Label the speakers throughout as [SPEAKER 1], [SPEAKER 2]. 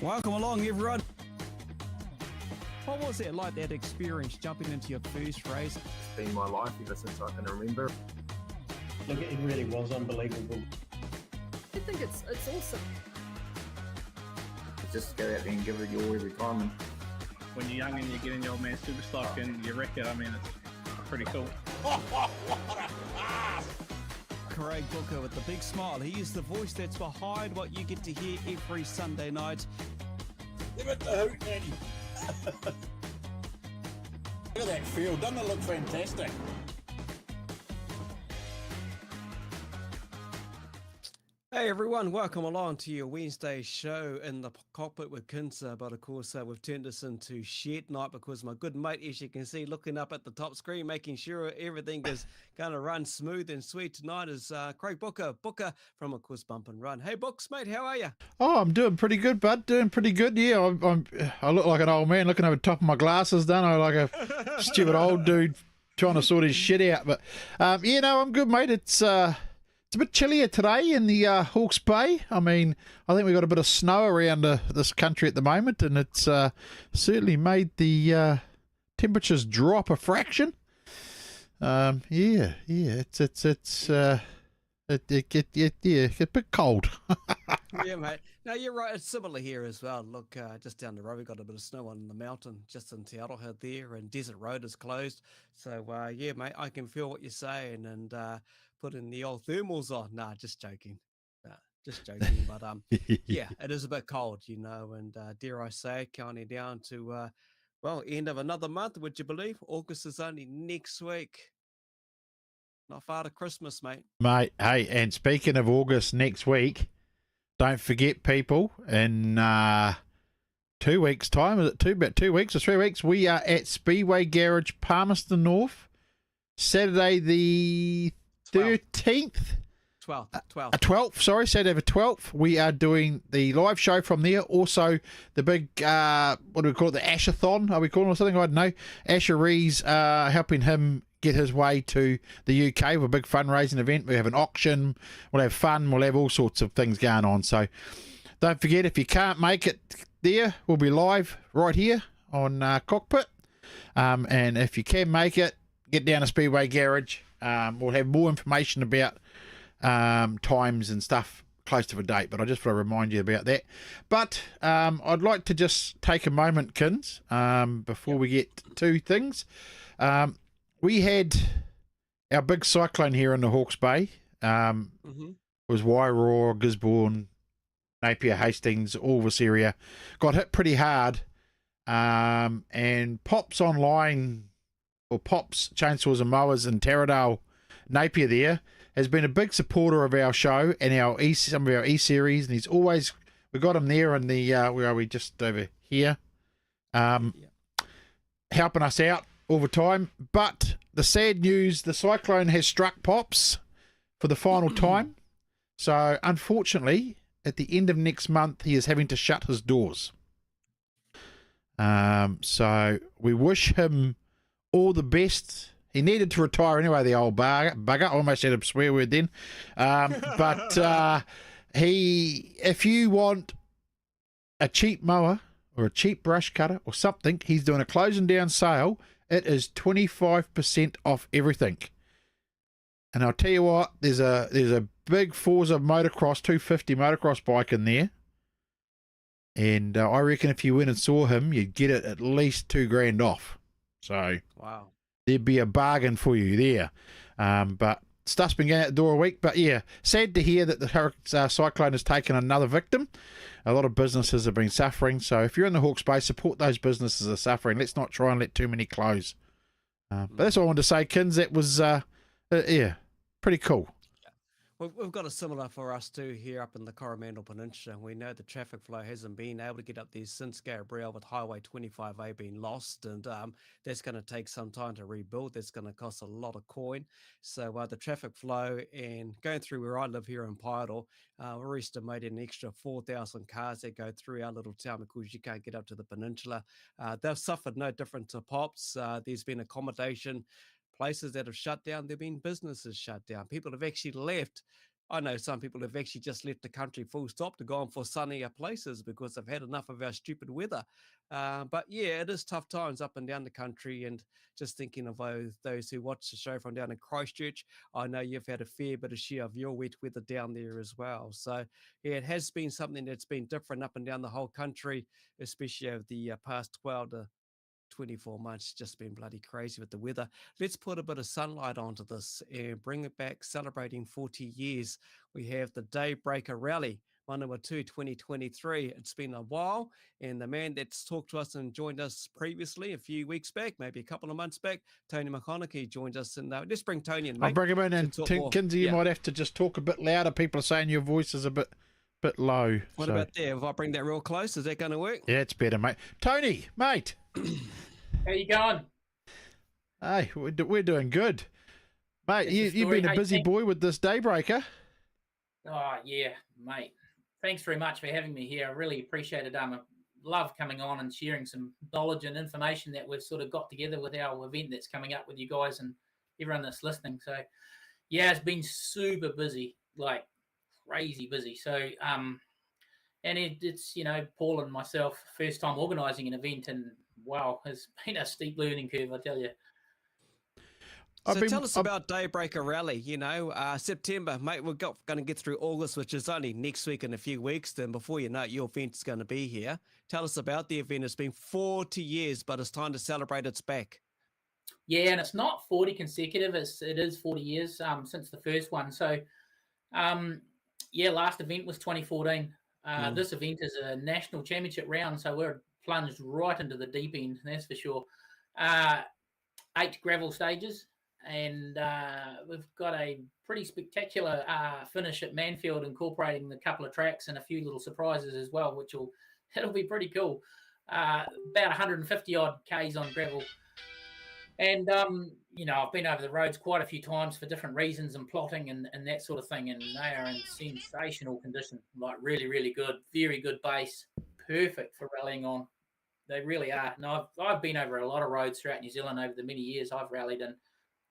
[SPEAKER 1] Welcome along, everyone. What was it like, that experience, jumping into your first race?
[SPEAKER 2] It's been my life ever since I can remember.
[SPEAKER 3] Look, it really was unbelievable.
[SPEAKER 4] I think it's awesome.
[SPEAKER 2] Just go out there and give it your every time. And
[SPEAKER 5] when you're young and you get in your old man super stock and you wreck it, I mean, it's pretty cool.
[SPEAKER 1] Craig Booker with the big smile. He is the voice that's behind what you get to hear every Sunday night.
[SPEAKER 6] Give it the hoot, Nanny. Look at that field. Doesn't it look fantastic?
[SPEAKER 1] Hey everyone, welcome along to your Wednesday show in the cockpit with Kinser. But of course, we've turned this into shed night because my good mate, as you can see, looking up at the top screen, making sure everything is going to run smooth and sweet tonight is Craig Booker from, of course, Bump and Run. Hey, Books, mate, how are you?
[SPEAKER 7] Oh, I'm doing pretty good, bud. Doing pretty good. Yeah, I look like an old man looking over the top of my glasses, don't I? Like a stupid old dude trying to sort his shit out. But, yeah, no, I'm good, mate. It's a bit chillier today in the Hawke's Bay. I mean, I think we've got a bit of snow around this country at the moment, and it's certainly made the temperatures drop a fraction. Yeah, it's a bit cold.
[SPEAKER 1] Yeah, mate. No, you're right. It's similar here as well. Look, just down the road, we got a bit of snow on the mountain, just in Te Aroha there, and Desert Road is closed. So, yeah, mate, I can feel what you're saying, and putting the old thermals on. Nah, just joking. Just joking. But, yeah, it is a bit cold, you know, and dare I say, counting down to, well, end of another month, would you believe? August is only next week. Not far to Christmas, mate.
[SPEAKER 7] Mate, hey, and speaking of August next week, don't forget, people, in 2 weeks' time, is it about 2 weeks or 3 weeks, we are at Speedway Garage, Palmerston North, Saturday the 13th? 12th, sorry, Saturday the 12th. We are doing the live show from there. Also, the big, what do we call it, the Ashathon, are we calling it or something? I don't know. Asher Rees, helping him get his way to the UK with a big fundraising event. We have an auction, we'll have fun, we'll have all sorts of things going on. So don't forget, if you can't make it there, we'll be live right here on Kokpit. And if you can make it, get down to Speedway Garage. We'll have more information about times and stuff close to the date, but I just want to remind you about that. But I'd like to just take a moment, Kins, before we get to things. We had our big cyclone here in the Hawke's Bay. It was Wairoa, Gisborne, Napier, Hastings, all this area. Got hit pretty hard. And Pops Online, or Pops Chainsaws and Mowers in Taradale, Napier there, has been a big supporter of our show and some of our E-Series. And he's always, we got him there in the, where are we, just over here, helping us out all the time. But the sad news, the cyclone has struck Pops. for the final time. So, unfortunately, at the end of next month, he is having to shut his doors. So, we wish him all the best. He needed to retire anyway, the old bugger. I almost said a swear word then. But if you want a cheap mower or a cheap brush cutter or something, he's doing a closing down sale. It is 25% off everything. And I'll tell you what, there's a big Forza motocross 250 motocross bike in there. And I reckon if you went and saw him, you'd get it at least $2,000 off. So
[SPEAKER 1] Wow.
[SPEAKER 7] There'd be a bargain for you there. But stuff's been going out the door a week. But yeah, sad to hear that the cyclone has taken another victim. A lot of businesses have been suffering. So if you're in the Hawke's Bay, support those businesses that are suffering. Let's not try and let too many close. But that's all I wanted to say, Kins. That was, yeah, pretty cool.
[SPEAKER 1] We've got a similar for us too here up in the Coromandel Peninsula. We know the traffic flow hasn't been able to get up there since Gabrielle with Highway 25A being lost, and that's going to take some time to rebuild. That's going to cost a lot of coin. So the traffic flow and going through where I live here in Pyador, we're estimating an extra 4,000 cars that go through our little town because you can't get up to the peninsula. They've suffered no different to Pops. There's been accommodation. Places that have shut down, there have been businesses shut down. People have actually left. I know some people have actually just left the country full stop to go on for sunnier places because they've had enough of our stupid weather. But yeah, it is tough times up and down the country. And just thinking of those who watch the show from down in Christchurch, I know you've had a fair bit of share of your wet weather down there as well. So yeah, it has been something that's been different up and down the whole country, especially over the past 12 to 24 months. Just been bloody crazy with the weather. Let's put a bit of sunlight onto this and bring it back, celebrating 40 years. We have the Daybreaker Rally, Manawa 2 2023. It's been a while, and the man that's talked to us and joined us previously a few weeks back, maybe a couple of months back, Tony McConaughey, joined us. And let's bring Tony in, mate.
[SPEAKER 7] I'll bring him in, and Kinsey, you might have to just talk a bit louder. People are saying your voice is a bit low.
[SPEAKER 1] What about there? If I bring that real close, is that going to work?
[SPEAKER 7] Yeah, it's better, mate. Tony, mate.
[SPEAKER 8] How you going?
[SPEAKER 7] Hey, we're doing good. Mate, you've been a busy boy with this Daybreaker.
[SPEAKER 8] Oh, yeah, mate. Thanks very much for having me here. I really appreciate it. I love coming on and sharing some knowledge and information that we've sort of got together with our event that's coming up with you guys and everyone that's listening. So, yeah, it's been super busy, like crazy busy. So, and it's, Paul and myself, first time organising an event, and wow, it's been a steep learning curve, I tell you.
[SPEAKER 1] So tell us about Daybreaker Rally. September, mate, we're going to get through August, which is only next week in a few weeks. Then before you know it, your event's going to be here. Tell us about the event. It's been 40 years, but it's time to celebrate its back.
[SPEAKER 8] Yeah, and it's not 40 consecutive. It is 40 years since the first one. So, last event was 2014. This event is a national championship round, so we're plunged right into the deep end, that's for sure. 8 gravel stages, and we've got a pretty spectacular finish at Manfield, incorporating a couple of tracks and a few little surprises as well, it'll be pretty cool. About 150 odd Ks on gravel. And, I've been over the roads quite a few times for different reasons and plotting and that sort of thing, and they are in sensational condition, like really, really good, very good base, perfect for rallying on. They really are. And I've been over a lot of roads throughout New Zealand over the many years I've rallied, and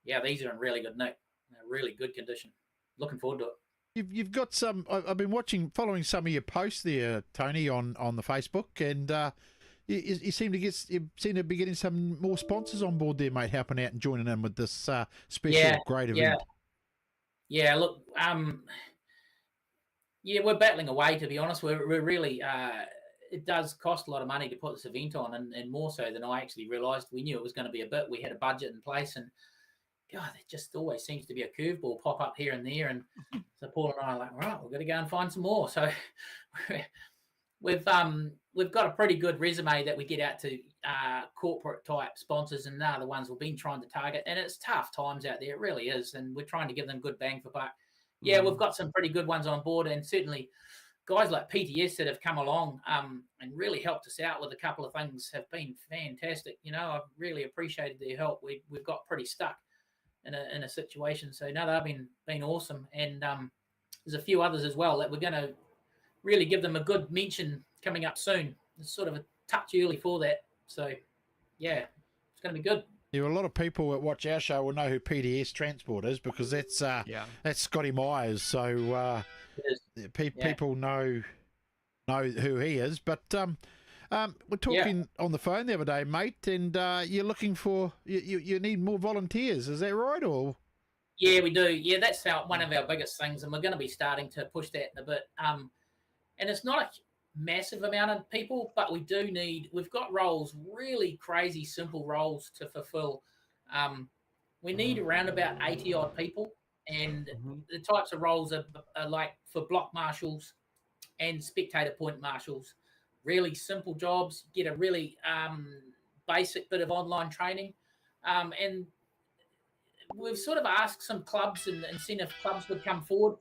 [SPEAKER 8] yeah, these are in really good nick. They're really good condition. Looking forward to it.
[SPEAKER 7] You've got some. I've been following some of your posts there, Tony, on the Facebook, and you seem to be getting some more sponsors on board there, mate, helping out and joining in with this special great event.
[SPEAKER 8] Yeah. Look, we're battling away, to be honest. We're really. It does cost a lot of money to put this event on, and more so than I actually realised. We knew it was going to be a bit. We had a budget in place, and God, it just always seems to be a curveball pop up here and there. And so Paul and I are like, right, we've got to go and find some more. So we've got a pretty good resume that we get out to corporate type sponsors, and they're the ones we've been trying to target. And it's tough times out there, it really is, and we're trying to give them good bang for buck. Yeah, we've got some pretty good ones on board, and certainly guys like PTS that have come along and really helped us out with a couple of things have been fantastic. I've really appreciated their help. We've got pretty stuck in a situation. So no, they've been awesome, and there's a few others as well that we're going to really give them a good mention coming up soon. It's sort of a touch early for that, so yeah, it's going to be good.
[SPEAKER 7] Yeah, a lot of people that watch our show will know who PDS Transport is, because that's Scotty Myers. So people know who he is. But we're talking on the phone the other day, mate, and you're looking for you need more volunteers. Is that right? Or
[SPEAKER 8] yeah, we do. Yeah, that's one of our biggest things, and we're going to be starting to push that in a bit. And it's not a massive amount of people, but we've got roles, really crazy simple roles to fulfill. We need around about 80 odd people, and the types of roles are like for block marshals and spectator point marshals. Really simple jobs, get a really basic bit of online training, and we've sort of asked some clubs and incentive clubs would come forward.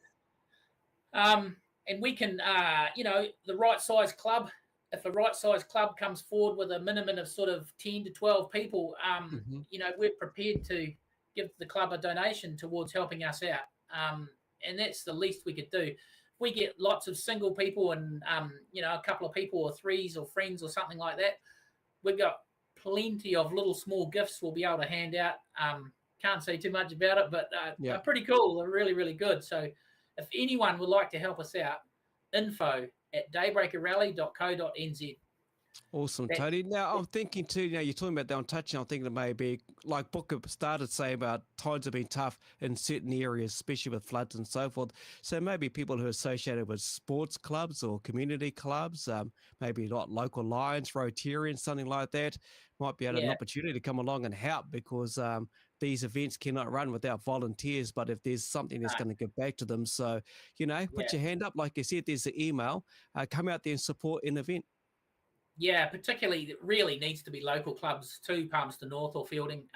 [SPEAKER 8] And we can, the right size club, if a right size club comes forward with a minimum of sort of 10 to 12 people, we're prepared to give the club a donation towards helping us out. And that's the least we could do. If we get lots of single people and, a couple of people or threes or friends or something like that, we've got plenty of little small gifts we'll be able to hand out. Can't say too much about it, but they're pretty cool. They're really, really good. So if anyone would like to help us out, info@daybreakerrally.co.nz.
[SPEAKER 1] Awesome, Tony. Now, I'm thinking too, you're talking about that on touching, I'm thinking it may be, like Booker started saying about times have been tough in certain areas, especially with floods and so forth. So maybe people who are associated with sports clubs or community clubs, maybe not local Lions, Rotarians, something like that, might be able an opportunity to come along and help, because these events cannot run without volunteers. But if there's something that's going to give back to them, so, put your hand up. Like you said, there's the email, come out there and support an event.
[SPEAKER 8] Yeah, particularly it really needs to be local clubs too, Palmerston North or Fielding.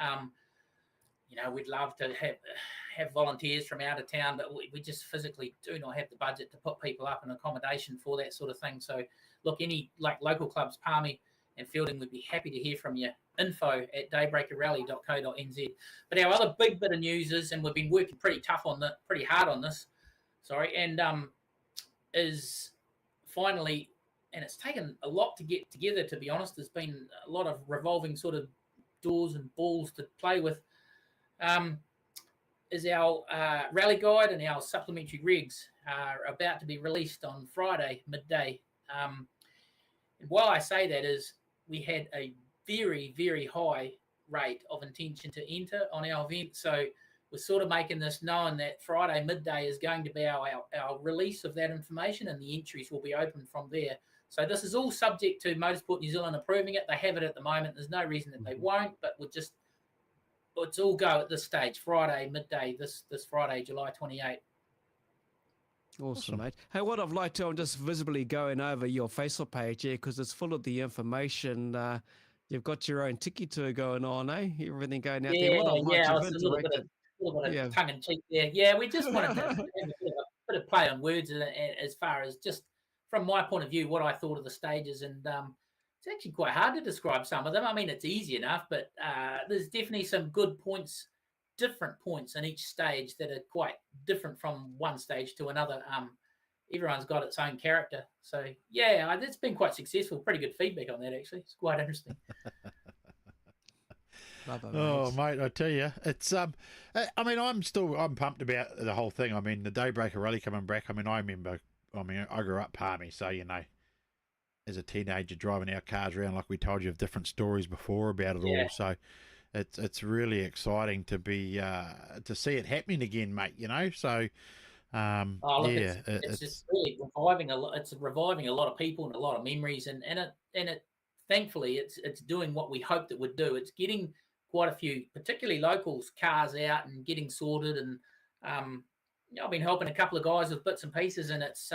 [SPEAKER 8] We'd love to have volunteers from out of town, but we just physically do not have the budget to put people up in accommodation for that sort of thing. So look, any local clubs, Palmy and Fielding, would be happy to hear from you. info@daybreakerrally.co.nz. But our other big bit of news is, and we've been working pretty hard on this, and is finally, and it's taken a lot to get together, to be honest. There's been a lot of revolving sort of doors and balls to play with. Is our rally guide and our supplementary regs are about to be released on Friday midday. And while I say that, is we had a very, very high rate of intention to enter on our event. So we're sort of making this known that Friday midday is going to be our release of that information, and the entries will be open from there. So this is all subject to Motorsport New Zealand approving it. They have it at the moment. There's no reason that they won't, but it's all go at this stage. Friday midday, this Friday, July 28th.
[SPEAKER 1] Awesome, mate. Hey, what I've liked to, I'm just visibly going over your Facebook page here, because it's full of the information. You've got your own tiki tour going on, eh? Everything going out there. What I've liked,
[SPEAKER 8] it's a little bit of tongue in cheek there. Yeah, we just wanted to have a bit of play on words as far as just from my point of view, what I thought of the stages. And it's actually quite hard to describe some of them. I mean, it's easy enough, but there's definitely some good points, different points in each stage that are quite different from one stage to another. Everyone's got its own character. So, yeah, it's been quite successful. Pretty good feedback on that, actually. It's quite interesting.
[SPEAKER 7] Mate, I tell you, it's I'm pumped about the whole thing. I mean, the Daybreaker Rally coming back. I grew up Palmy, so as a teenager driving our cars around, like we told you, of different stories before about it all. So it's really exciting to be to see it happening again, mate. So
[SPEAKER 8] it's just really reviving a lot. It's reviving a lot of people and a lot of memories, and it thankfully it's doing what we hoped it would do. It's getting quite a few, particularly locals, cars out and getting sorted, and I've been helping a couple of guys with bits and pieces, and it's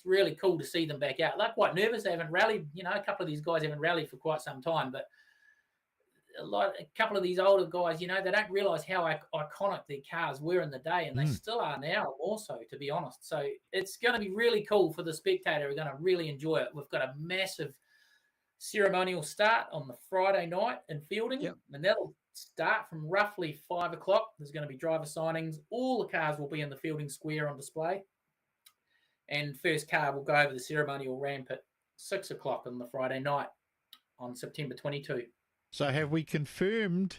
[SPEAKER 8] really cool to see them back out. They're quite nervous. They haven't rallied. A couple of these guys haven't rallied for quite some time, but a couple of these older guys, they don't realise how iconic their cars were in the day, and they still are now, also, to be honest. So it's going to be really cool for the spectator. We're going to really enjoy it. We've got a massive ceremonial start on the Friday night in Fielding, and start from roughly 5 o'clock. There's going to be driver signings. All the cars will be in the fielding square on display. And first car will go over the ceremonial ramp at 6 o'clock on the Friday night on September 22.
[SPEAKER 7] So have we confirmed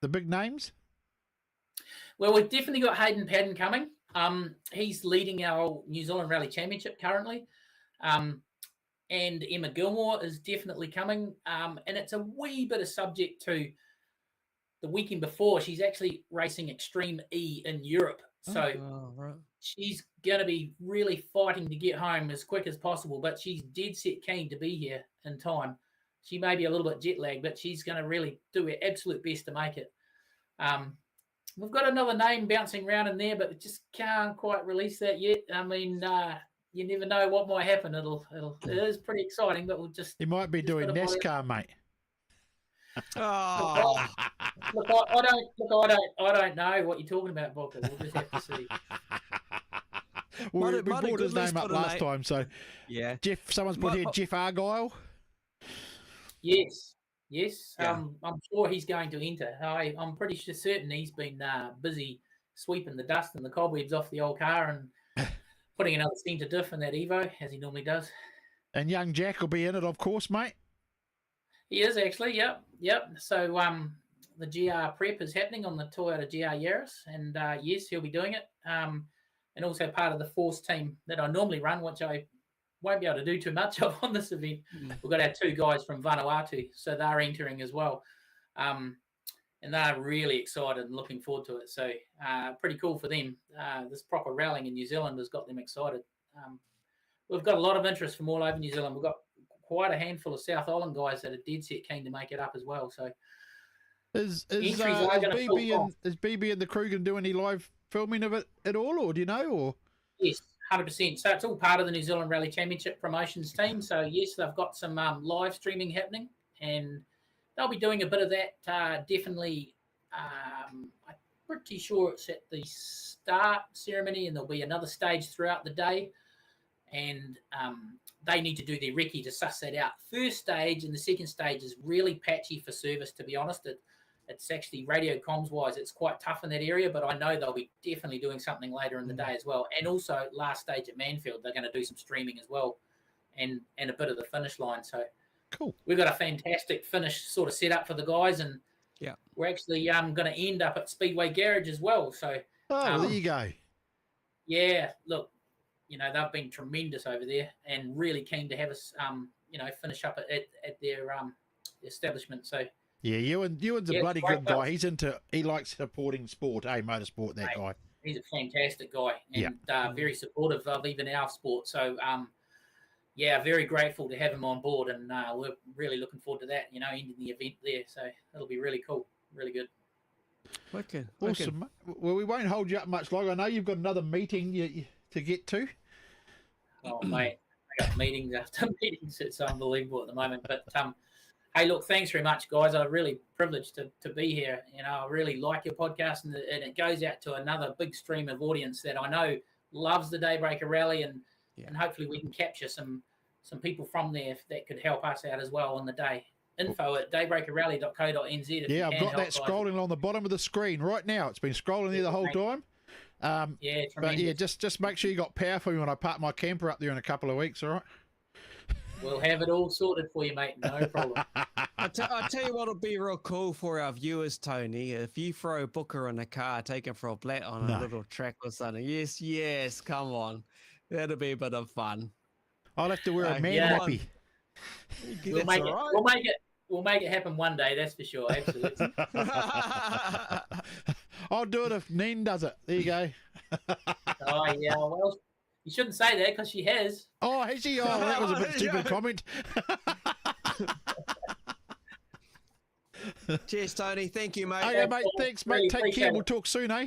[SPEAKER 7] the big names?
[SPEAKER 8] Well, we've definitely got Hayden Padden coming. He's leading our New Zealand Rally Championship currently. And Emma Gilmore is definitely coming. And it's a wee bit of subject to the weekend before. She's actually racing Extreme E in Europe. So she's going to be really fighting to get home as quick as possible, but she's dead set keen to be here in time. She may be a little bit jet lagged, but she's going to really do her absolute best to make it. We've got another name bouncing around in there, but we just can't quite release that yet. I mean, you never know what might happen. It is pretty exciting, but we'll just.
[SPEAKER 7] He might be doing NASCAR, mate.
[SPEAKER 1] Oh.
[SPEAKER 8] Look, I don't know what you're talking about, Booker. We'll just have to see.
[SPEAKER 7] We brought his name up last time, so
[SPEAKER 1] yeah.
[SPEAKER 7] Jeff. Someone's put here Jeff Argyle.
[SPEAKER 8] Yes.
[SPEAKER 1] Yeah.
[SPEAKER 8] I'm sure he's going to enter. I'm pretty certain he's been busy sweeping the dust and the cobwebs off the old car and putting another centre diff in that Evo, as he normally does.
[SPEAKER 7] And young Jack will be in it, of course, mate.
[SPEAKER 8] He is actually, yep. So the GR prep is happening on the Toyota GR Yaris, and yes, he'll be doing it. And also part of the Force team that I normally run, which I won't be able to do too much of on this event. We've got our 2 guys from Vanuatu, so they're entering as well. And they're really excited and looking forward to it. So pretty cool for them. This proper rallying in New Zealand has got them excited. We've got a lot of interest from all over New Zealand. We've got quite a handful of South Island guys that are dead set keen to make it up as well. So
[SPEAKER 7] is BB and the crew going to do any live filming of it at all, or do you know? Or
[SPEAKER 8] yes, 100%. So it's all part of the New Zealand Rally Championship promotions team. So yes, they've got some live streaming happening, and they'll be doing a bit of that. Definitely, I'm pretty sure it's at the start ceremony, and there'll be another stage throughout the day. And they need to do their recce to suss that out. First stage and the second stage is really patchy for service, to be honest. It's actually radio comms wise, it's quite tough in that area, but I know they'll be definitely doing something later in the day as well. And also last stage at Manfield, they're going to do some streaming as well, and a bit of the finish line. So
[SPEAKER 7] cool.
[SPEAKER 8] We've got a fantastic finish sort of set up for the guys, and
[SPEAKER 1] yeah,
[SPEAKER 8] we're actually going to end up at Speedway Garage as well. So
[SPEAKER 7] there you go.
[SPEAKER 8] Yeah, look, they've been tremendous over there and really keen to have us, finish up at their establishment. So
[SPEAKER 7] yeah, Ewan's a bloody good guy. He likes supporting sport, motorsport. That guy.
[SPEAKER 8] He's a fantastic guy and very supportive of even our sport. So very grateful to have him on board, and we're really looking forward to that. Ending the event there. So it'll be really cool, really good.
[SPEAKER 1] Okay,
[SPEAKER 7] awesome. Well, we won't hold you up much longer. I know you've got another meeting to get to.
[SPEAKER 8] Oh, mate, I got meetings after meetings. It's unbelievable at the moment. But hey, look, thanks very much, guys. I'm really privileged to be here. I really like your podcast, and it goes out to another big stream of audience that I know loves the Daybreaker Rally, and hopefully we can capture some people from there that could help us out as well on the day. info@daybreakerrally.co.nz.
[SPEAKER 7] Yeah, I've got that scrolling along the bottom of the screen right now. It's been scrolling there the whole time. But yeah, just make sure you got power for me when I park my camper up there in a couple of weeks, all right?
[SPEAKER 8] We'll have it all sorted for you, mate. No problem.
[SPEAKER 1] I'll tell you what'll be real cool for our viewers, Tony. If you throw Booker in a car, take him for a flat on a little track or something. Yes, come on. That'll be a bit of fun.
[SPEAKER 7] I'll have to wear a man nappy.
[SPEAKER 8] We'll make it happen one day, that's for sure. Absolutely.
[SPEAKER 7] I'll do it if Neen does it. There you go.
[SPEAKER 8] Oh, yeah. Well, you shouldn't say that because she has.
[SPEAKER 7] Oh, has she? Oh, that was a bit stupid comment.
[SPEAKER 1] Cheers, Tony. Thank you, mate.
[SPEAKER 7] Okay, mate. Thanks, mate. Take care. We'll talk soon, eh?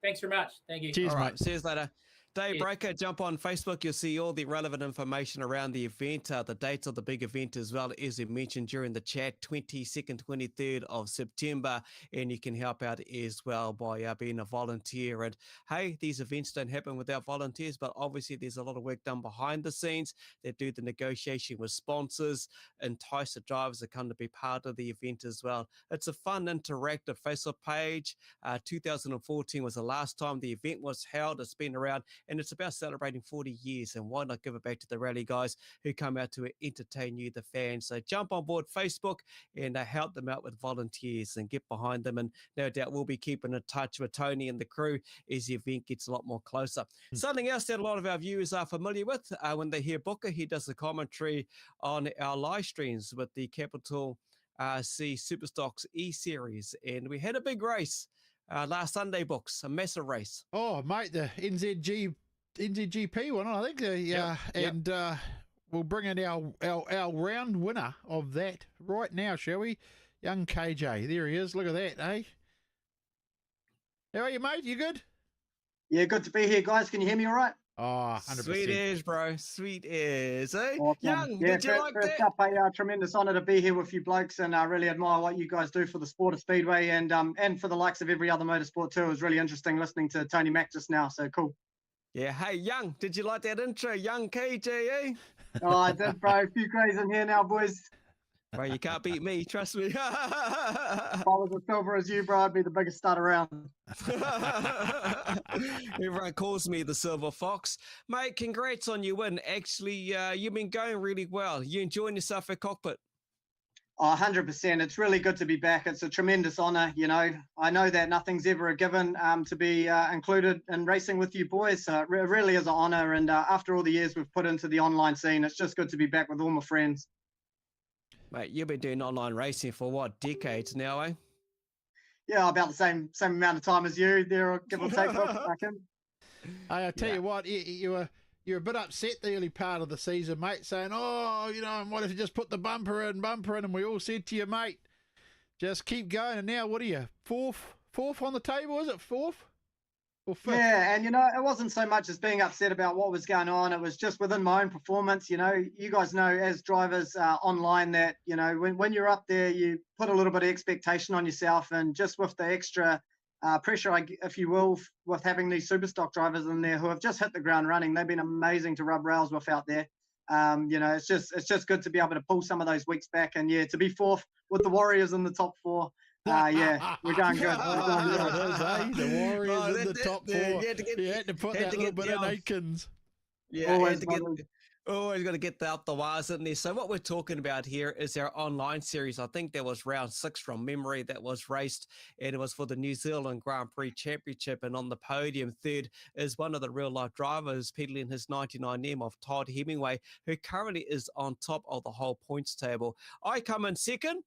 [SPEAKER 8] Thanks very much. Thank you.
[SPEAKER 7] Cheers,
[SPEAKER 1] All right,
[SPEAKER 7] mate.
[SPEAKER 1] see you later. Daybreaker, jump on Facebook. You'll see all the relevant information around the event. The dates of the big event as well, as we mentioned during the chat, 22nd, 23rd of September. And you can help out as well by being a volunteer. And hey, these events don't happen without volunteers, but obviously there's a lot of work done behind the scenes. They do the negotiation with sponsors, entice the drivers to come to be part of the event as well. It's a fun, interactive Facebook page. 2014 was the last time the event was held. It's been around, and it's about celebrating 40 years. And why not give it back to the rally guys who come out to entertain you, the fans? So jump on board Facebook and help them out with volunteers and get behind them. And no doubt we'll be keeping in touch with Tony and the crew as the event gets a lot more closer. Something else that a lot of our viewers are familiar with when they hear Booker, he does the commentary on our live streams with the Capital C Superstocks E-Series. And we had a big race last Sunday, Books, a massive race.
[SPEAKER 7] Oh, mate, the NZGP one, I think. And we'll bring in our round winner of that right now, shall we? Young KJ. There he is. Look at that, eh? How are you, mate? You good?
[SPEAKER 9] Yeah, good to be here, guys. Can you hear me all right?
[SPEAKER 7] Oh, 100%.
[SPEAKER 1] Sweet as, bro. Sweet as, eh?
[SPEAKER 9] Awesome.
[SPEAKER 1] Young,
[SPEAKER 9] yeah,
[SPEAKER 1] did you like
[SPEAKER 9] first
[SPEAKER 1] that?
[SPEAKER 9] up, a tremendous honour to be here with you blokes, and I really admire what you guys do for the sport of Speedway and for the likes of every other motorsport too. It was really interesting listening to Tony Mack just now, so cool.
[SPEAKER 1] Yeah, hey, Young, did you like that intro? Young KJ, eh?
[SPEAKER 9] Oh, I did, bro. A few greys in here now, boys.
[SPEAKER 1] Bro, you can't beat me, trust me.
[SPEAKER 9] If I was as silver as you, bro, I'd be the biggest stud around.
[SPEAKER 1] Everyone calls me the Silver Fox. Mate, congrats on your win. Actually, you've been going really well. You enjoying yourself at Kokpit?
[SPEAKER 9] Oh, 100%. It's really good to be back. It's a tremendous honour, you know. I know that nothing's ever a given to be included in racing with you boys. So it really is an honour. And after all the years we've put into the online scene, it's just good to be back with all my friends.
[SPEAKER 1] Mate, you've been doing online racing for what, decades now, eh?
[SPEAKER 9] Yeah, about the same amount of time as you there, give or take.
[SPEAKER 7] I tell you what, you're a bit upset the early part of the season, mate, saying, oh, you know, what if you just put the bumper in, and we all said to you, mate, just keep going. And now, what are you, fourth on the table? Is it fourth? Or fifth?
[SPEAKER 9] Yeah, and, you know, it wasn't so much as being upset about what was going on. It was just within my own performance. You know, you guys know as drivers online that, you know, when you're up there, you put a little bit of expectation on yourself, and just with the extra pressure, if you will, with having these super stock drivers in there who have just hit the ground running. They've been amazing to rub rails with out there. You know, it's just good to be able to pull some of those weeks back, and yeah, to be fourth with the Warriors in the top four. Yeah, we're going good.
[SPEAKER 7] The Warriors in the top four. You had to put that little bit in Aikens.
[SPEAKER 1] Yeah, always got to get out the wires in there. So what we're talking about here is our online series. I think there was round 6 from memory that was raced, and it was for the New Zealand Grand Prix Championship. And on the podium, third is one of the real-life drivers, pedaling his 99M of Todd Hemingway, who currently is on top of the whole points table. I come in second,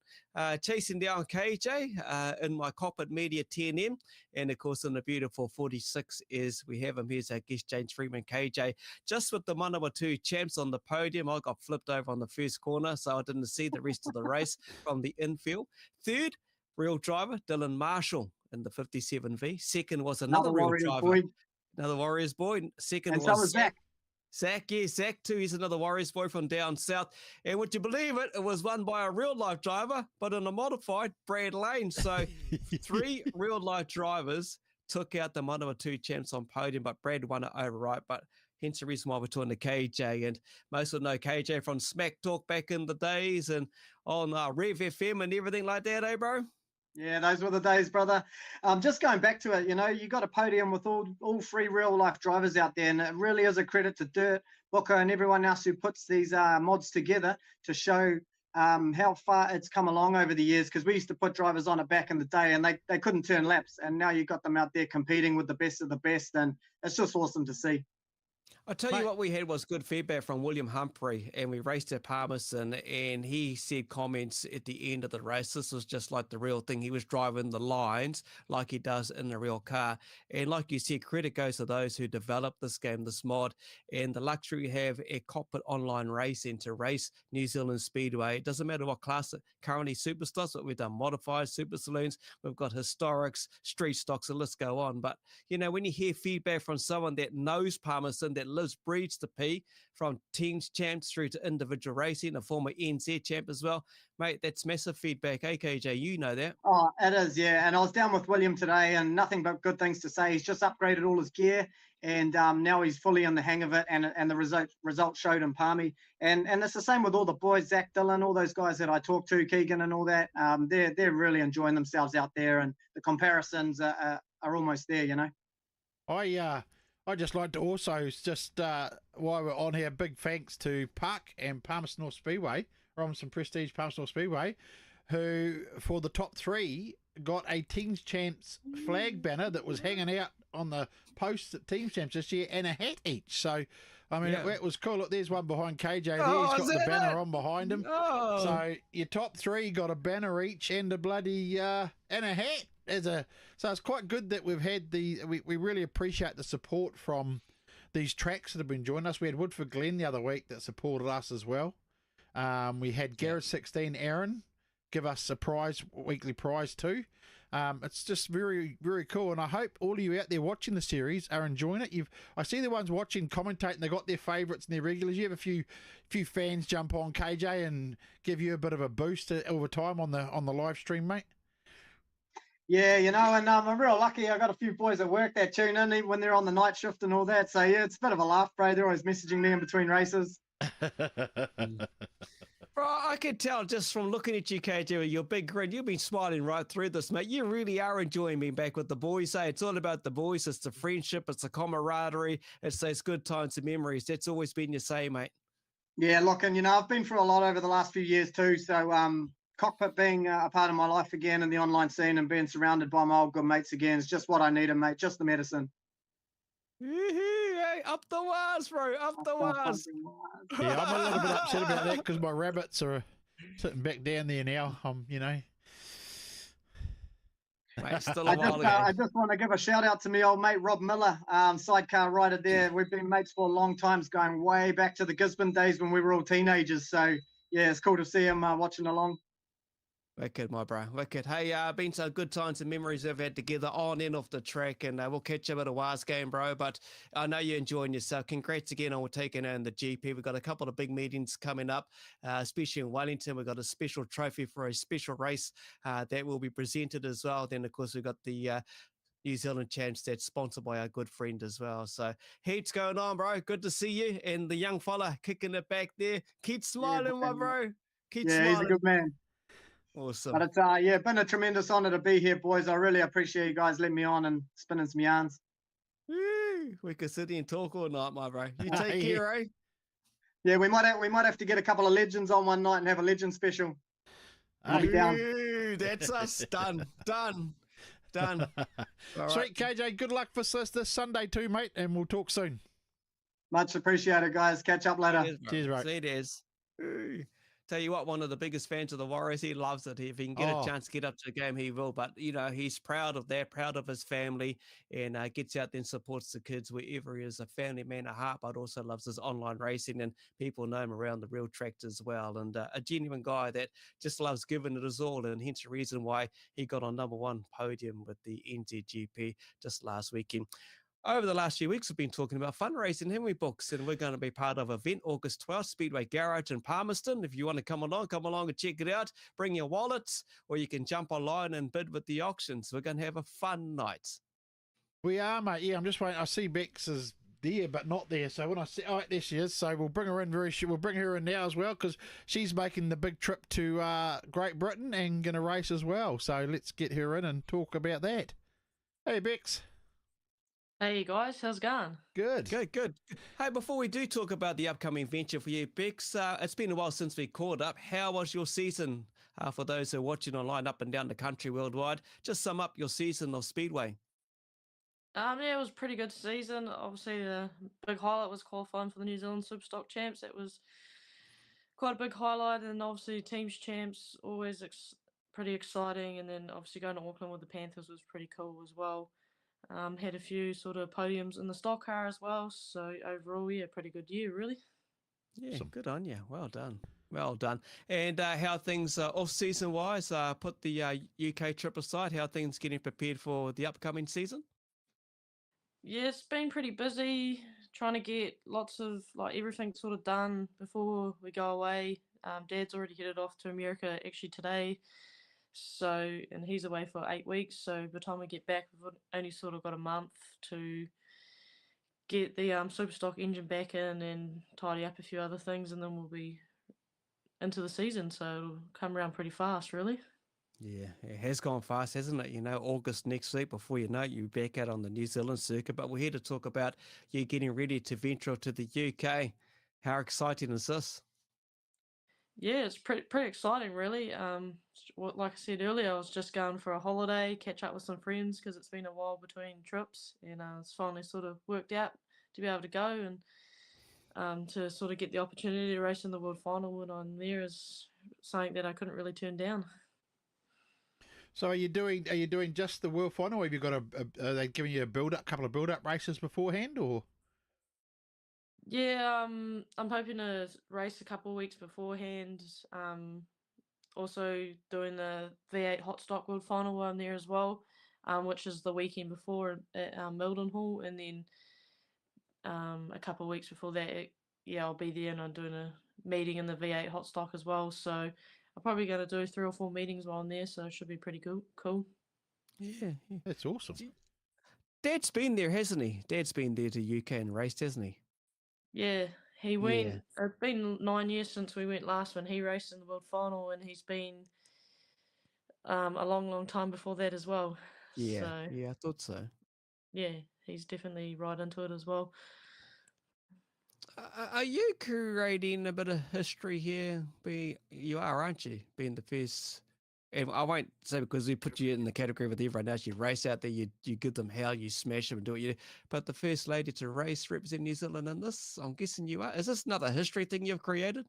[SPEAKER 1] chasing down KJ in my Kokpit Media 10M. And of course, in the beautiful 46 is we have him. Here's our guest, James Freeman, KJ. Just with the Manawa 2 champs on the podium, I got flipped over on the first corner, so I didn't see the rest of the race from the infield. Third, real driver, Dylan Marshall in the 57V. Second was another real driver. Another Warriors boy. Second
[SPEAKER 9] and
[SPEAKER 1] was
[SPEAKER 9] so was Zach.
[SPEAKER 1] Zach too. He's another Warriors boy from down south. And would you believe it? It was won by a real life driver, but in a modified, Brad Lane. So 3 real life drivers took out the Manawa 2 champs on podium, but Brad won it outright. But hence the reason why we're talking to KJ. And most will know KJ from Smack Talk back in the days and on Rev FM and everything like that, eh, bro?
[SPEAKER 9] Yeah, those were the days, brother. Just going back to it, you know, you got a podium with all 3 real-life drivers out there, and it really is a credit to Dirt, Booker, and everyone else who puts these mods together to show how far it's come along over the years, because we used to put drivers on it back in the day, and they couldn't turn laps, and now you got them out there competing with the best of the best, and it's just awesome to see.
[SPEAKER 1] I tell
[SPEAKER 7] Mate.
[SPEAKER 1] you what, we had was good feedback from William Humphrey, and we raced at Palmerston, and he said comments at the end of the race. This was just like the real thing. He was driving the lines like he does in the real car. And like you said, credit goes to those who developed this game, this mod, and the luxury we have at Kokpit Online Racing to race New Zealand Speedway. It doesn't matter what class, currently superstars, but we've done modified super saloons, we've got historics, street stocks, the list go on. But, you know, when you hear feedback from someone that knows Palmerston, that lives, breathes the P, from teams champs through to individual racing, a former NZ champ as well, mate, that's massive feedback. KJ, you know that.
[SPEAKER 9] Oh, it is, yeah. And I was down with William today, and nothing but good things to say. He's just upgraded all his gear, and now he's fully in the hang of it. And the result showed in Palmy. And it's the same with all the boys, Zach Dillon, all those guys that I talked to, Keegan, and all that. They're really enjoying themselves out there, and the comparisons are almost there, you know.
[SPEAKER 7] I just like to also just while we're on here, big thanks to Puck and Palmerston North Speedway, Robinson Prestige Palmerston North Speedway, who for the top 3 got a Teams Champs flag banner that was hanging out on the posts at Teams Champs this year, and a hat each. So I mean, it was cool. Look, there's one behind KJ there. He's got the banner on behind him.
[SPEAKER 1] Oh.
[SPEAKER 7] So your top 3 got a banner each and a bloody and a hat. So it's quite good that we've had we really appreciate the support from these tracks that have been joining us. We had Woodford Glen the other week that supported us as well. We had Garage 16 Aaron give us a weekly prize too. It's just very, very cool, and I hope all of you out there watching the series are enjoying it. I see the ones watching, commentating, they got their favourites and their regulars. You have a few fans jump on KJ and give you a bit of a boost over time on the live stream, mate.
[SPEAKER 9] Yeah, you know, and I'm real lucky. I got a few boys at work that tune in even when they're on the night shift and all that. So yeah, it's a bit of a laugh, bro. They're always messaging me in between races.
[SPEAKER 1] Bro, I can tell just from looking at you, KJ, with your big grin, you've been smiling right through this, mate. You really are enjoying being back with the boys. It's all about the boys. It's the friendship. It's the camaraderie. It's those good times and memories. That's always been your say, mate.
[SPEAKER 9] Yeah, look, and you know, I've been through a lot over the last few years too. So Cockpit being a part of my life again in the online scene and being surrounded by my old good mates again is just what I needed, mate. Just the medicine.
[SPEAKER 1] Hey, up the wires, bro. Up the wires.
[SPEAKER 7] Yeah, I'm a little bit upset about that because my rabbits are sitting back down there now. You know.
[SPEAKER 1] Mate, still a while ago.
[SPEAKER 9] I just want to give a shout out to me old mate Rob Miller, sidecar rider there. We've been mates for a long time, going way back to the Gisborne days when we were all teenagers. So yeah, it's cool to see him watching along.
[SPEAKER 1] Wicked, my bro. Wicked. Hey, been some good times and memories we've had together on and off the track, and we'll catch up at a Wars game, bro. But I know you're enjoying yourself. Congrats again on taking in the GP. We've got a couple of big meetings coming up, especially in Wellington. We've got a special trophy for a special race that will be presented as well. Then, of course, we've got the New Zealand champs that's sponsored by our good friend as well. So heaps going on, bro. Good to see you. And the young fella kicking it back there. Keep smiling, my bro. Keep smiling.
[SPEAKER 9] He's a good man.
[SPEAKER 1] Awesome.
[SPEAKER 9] But it's been a tremendous honor to be here, boys. I really appreciate you guys letting me on and spinning some yarns.
[SPEAKER 1] We could sit here and talk all night, my bro. You take care, eh?
[SPEAKER 9] Yeah, we might have to get a couple of legends on one night and have a legend special. I'll be down.
[SPEAKER 1] That's us. Done. Sweet,
[SPEAKER 7] right. KJ, good luck for this Sunday too, mate, and we'll talk soon.
[SPEAKER 9] Much appreciated, guys. Catch up later.
[SPEAKER 7] Cheers, bro.
[SPEAKER 1] See, it is. Tell you what, one of the biggest fans of the Warriors, he loves it. If he can get a chance to get up to the game, he will. But, you know, he's proud of that, proud of his family, and gets out there and supports the kids wherever he is. A family man at heart, but also loves his online racing, and people know him around the real tracks as well. And a genuine guy that just loves giving it his all, and hence the reason why he got on #1 podium with the NZGP just last weekend. Over the last few weeks, we've been talking about fundraising, haven't we, Books? And we're going to be part of an event August 12th, Speedway Garage in Palmerston. If you want to come along and check it out. Bring your wallets, or you can jump online and bid with the auctions. We're going to have a fun night.
[SPEAKER 7] We are, mate. Yeah, I'm just waiting. I see Bexs is there, but not there. So when I see, there she is. So we'll bring her in We'll bring her in now as well, because she's making the big trip to Great Britain and going to race as well. So let's get her in and talk about that. Hey, Bexs.
[SPEAKER 10] Hey guys, how's it going?
[SPEAKER 7] Good.
[SPEAKER 1] Hey, before we do talk about the upcoming venture for you, Bexs, it's been a while since we caught up. How was your season? For those who are watching online up and down the country worldwide, just sum up your season of Speedway.
[SPEAKER 10] Yeah, it was a pretty good season. Obviously, the big highlight was qualifying for the New Zealand Superstock Champs. It was quite a big highlight, and obviously teams champs always pretty exciting. And then obviously going to Auckland with the Panthers was pretty cool as well. Had a few sort of podiums in the stock car as well. So overall, yeah, pretty good year really.
[SPEAKER 1] Yeah, good on you. Well done. Well done. And how things off-season wise, put the UK trip aside, how things getting prepared for the upcoming season?
[SPEAKER 10] Yeah, it's been pretty busy trying to get lots of everything sort of done before we go away. Dad's already headed off to America actually today. So, and he's away for 8 weeks. So by the time we get back, we've only sort of got a month to get the Superstock engine back in and tidy up a few other things, and then we'll be into the season. So it'll come around pretty fast, really.
[SPEAKER 1] Yeah, it has gone fast, hasn't it? August next week, before you know it, you're back out on the New Zealand circuit. But we're here to talk about you getting ready to venture to the UK. How exciting is this?
[SPEAKER 10] Yeah, it's pretty exciting, really. Like I said earlier, I was just going for a holiday, catch up with some friends because it's been a while between trips, and it's finally sort of worked out to be able to go and to sort of get the opportunity to race in the World Final when I'm there is something that I couldn't really turn down.
[SPEAKER 7] So are you doing just the World Final, or have you got are they giving you a couple of build up races beforehand, or?
[SPEAKER 10] Yeah, I'm hoping to race a couple of weeks beforehand. Also doing the V8 Hot Stock World Final while I'm there as well, which is the weekend before at Mildenhall, and then a couple of weeks before that, I'll be there and I'm doing a meeting in the V8 Hot Stock as well. So I'm probably going to do 3 or 4 meetings while I'm there, so it should be pretty cool.
[SPEAKER 1] Yeah.
[SPEAKER 7] That's awesome.
[SPEAKER 1] Dad's been there, hasn't he? Dad's been there to UK and raced, hasn't he?
[SPEAKER 10] Yeah, he went. It's been 9 years since we went last when he raced in the World Final, and he's been a long time before that as well.
[SPEAKER 1] Yeah,
[SPEAKER 10] So,
[SPEAKER 1] yeah, I thought so.
[SPEAKER 10] Yeah, he's definitely right into it as well.
[SPEAKER 1] Are you creating a bit of history here? You are, aren't you? Being the first, and I won't say because we put you in the category with everyone else. You race out there, you give them hell, you smash them and do what you do. But the first lady to race represent New Zealand in this, I'm guessing you are. Is this another history thing you've created?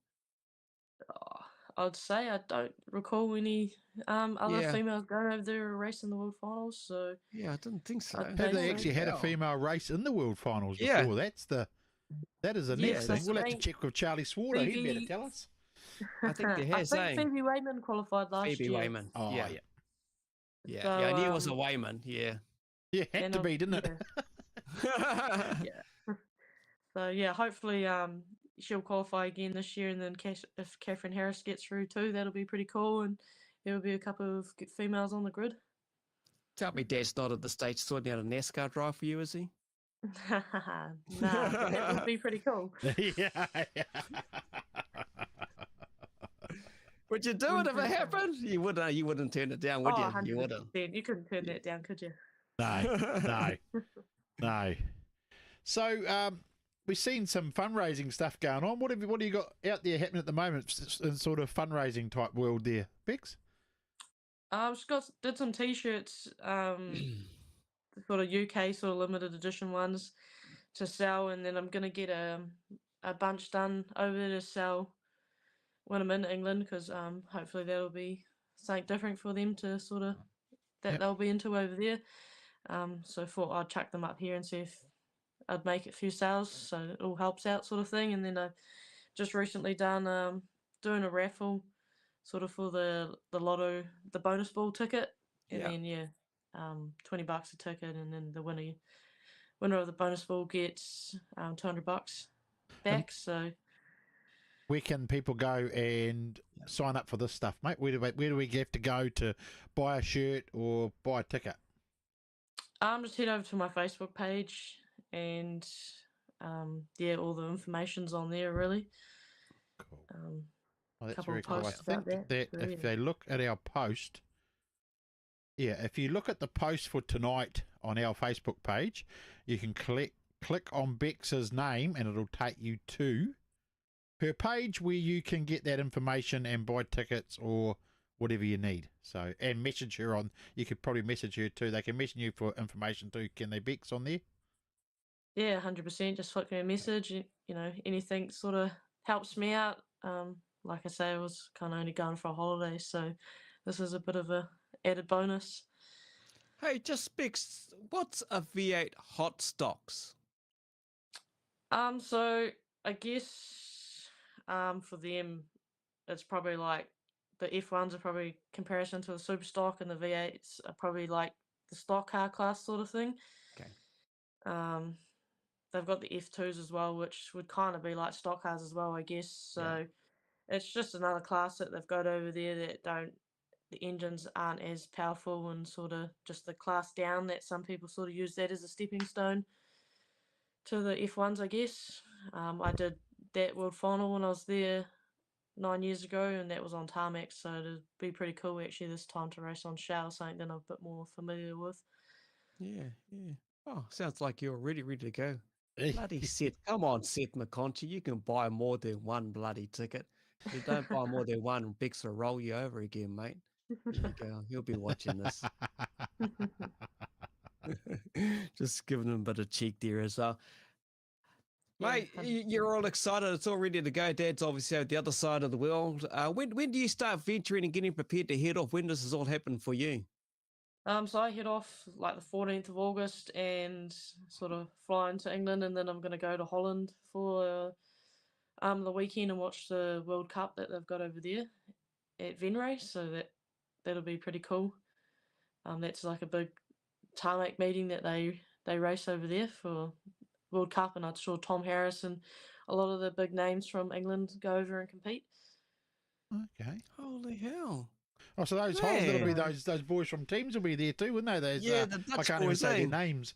[SPEAKER 10] I'd say I don't recall any other females going over there racing the World Finals. So
[SPEAKER 1] yeah, I didn't think so.
[SPEAKER 7] Have they actually had a female race in the World Finals before? That is the next thing. We'll have to check with Charlie Swarter. He'd better tell us.
[SPEAKER 1] I think there has.
[SPEAKER 10] I think Phoebe Wayman qualified last year.
[SPEAKER 1] Phoebe Wayman.
[SPEAKER 7] Oh
[SPEAKER 1] yeah.
[SPEAKER 10] So,
[SPEAKER 1] I knew it was a Wayman. Yeah.
[SPEAKER 7] Yeah, had to be, didn't it?
[SPEAKER 10] Yeah. So yeah, hopefully she'll qualify again this year, and then if Catherine Harris gets through too, that'll be pretty cool, and there will be a couple of females on the grid.
[SPEAKER 1] Tell me Dad's not at the stage sorting out a NASCAR drive for you, is he?
[SPEAKER 10] Nah, that would be pretty cool.
[SPEAKER 7] Yeah.
[SPEAKER 1] Would you do it if it happened? You wouldn't turn it down, would you?
[SPEAKER 10] 100%.
[SPEAKER 1] You wouldn't.
[SPEAKER 10] You couldn't turn that down, could you?
[SPEAKER 7] No. So we've seen some fundraising stuff going on. What have you got out there happening at the moment in sort of fundraising type world there, Bex?
[SPEAKER 10] I've just did some t-shirts, sort of UK sort of limited edition ones to sell, and then I'm gonna get a bunch done over to sell when I'm in England, because hopefully that'll be something different for them to sort of they'll be into over there. So I thought I'd chuck them up here and see if I'd make a few sales, so it all helps out, sort of thing. And then I've just recently done doing a raffle, sort of for the lotto, the bonus ball ticket, and then $20 a ticket, and then the winner of the bonus ball gets $200 back. So
[SPEAKER 7] where can people go and sign up for this stuff, mate? Where do we have to go to buy a shirt or buy a ticket?
[SPEAKER 10] Just head over to my Facebook page, and all the information's on there, really.
[SPEAKER 7] Cool. Well, that's
[SPEAKER 10] couple
[SPEAKER 7] very
[SPEAKER 10] of
[SPEAKER 7] cool. I
[SPEAKER 10] posts
[SPEAKER 7] think
[SPEAKER 10] about
[SPEAKER 7] that
[SPEAKER 10] so,
[SPEAKER 7] if they look at our post, if you look at the post for tonight on our Facebook page, you can click on Bex's name and it'll take you to her page where you can get that information and buy tickets or whatever you need. So, and message her on. You could probably message her too. They can message you for information too. Can they, Bex, on there?
[SPEAKER 10] Yeah, 100%. Just flick me a message. Anything sort of helps me out. Like I say, I was kind of only going for a holiday, so this is a bit of a added bonus.
[SPEAKER 1] Hey, just Bix, what's a V8 hot stocks?
[SPEAKER 10] So I guess for them, it's probably like the F1s are probably comparison to the super stock, and the V8s are probably like the stock car class sort of thing.
[SPEAKER 1] Okay.
[SPEAKER 10] They've got the F2s as well, which would kind of be like stock cars as well, I guess. So it's just another class that they've got over there that the engines aren't as powerful, and sort of just the class down that some people sort of use that as a stepping stone to the F1s, I guess. I did that world final when I was there 9 years ago, and that was on tarmac, so it'd be pretty cool actually this time to race on shell, something that I'm a bit more familiar with.
[SPEAKER 1] Yeah. Oh, sounds like you're ready to go. Bloody Seth. Come on, Seth McConchie. You can buy more than one bloody ticket. If you don't buy more than one, Bix will roll you over again, mate. There you go. He'll be watching this. Just giving him a bit of cheek there as well. Mate, you're all excited. It's all ready to go. Dad's obviously at the other side of the world. When do you start venturing and getting prepared to head off? When does this all happen for you?
[SPEAKER 10] So I head off like the 14th of August and sort of fly into England, and then I'm going to go to Holland for the weekend and watch the World Cup that they've got over there at Venray. So that'll be pretty cool. That's like a big tarmac meeting that they race over there for World Cup, and I'm sure Tom Harris and a lot of the big names from England go over and compete.
[SPEAKER 7] Okay.
[SPEAKER 1] Holy hell.
[SPEAKER 7] Oh, so those holes, that'll be those boys from teams will be there too, wouldn't they? Those,
[SPEAKER 1] the Dutch
[SPEAKER 7] I can't
[SPEAKER 1] boys,
[SPEAKER 7] even say their names.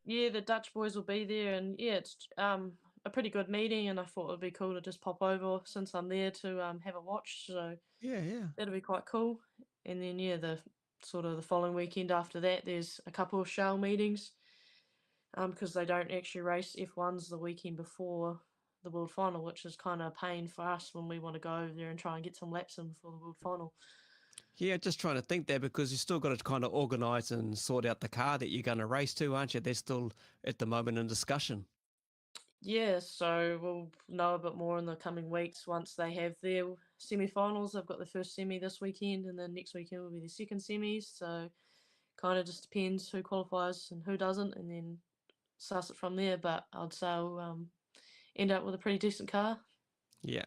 [SPEAKER 10] Yeah, the Dutch boys will be there, and it's a pretty good meeting, and I thought it'd be cool to just pop over since I'm there to have a watch. So
[SPEAKER 1] yeah,
[SPEAKER 10] that'll be quite cool. And then the following weekend after that, there's a couple of shell meetings, because they don't actually race F1s the weekend before the World Final, which is kind of a pain for us when we want to go over there and try and get some laps in before the World Final.
[SPEAKER 1] Yeah, just trying to think there, because you still got to kind of organise and sort out the car that you're going to race to, aren't you? They're still at the moment in discussion.
[SPEAKER 10] Yeah, so we'll know a bit more in the coming weeks once they have their semi-finals. They've got the first semi this weekend, and then next weekend will be the second semis. So kind of just depends who qualifies and who doesn't, and then suss it from there. But I'd say I'll end up with a pretty decent car.
[SPEAKER 1] Yeah.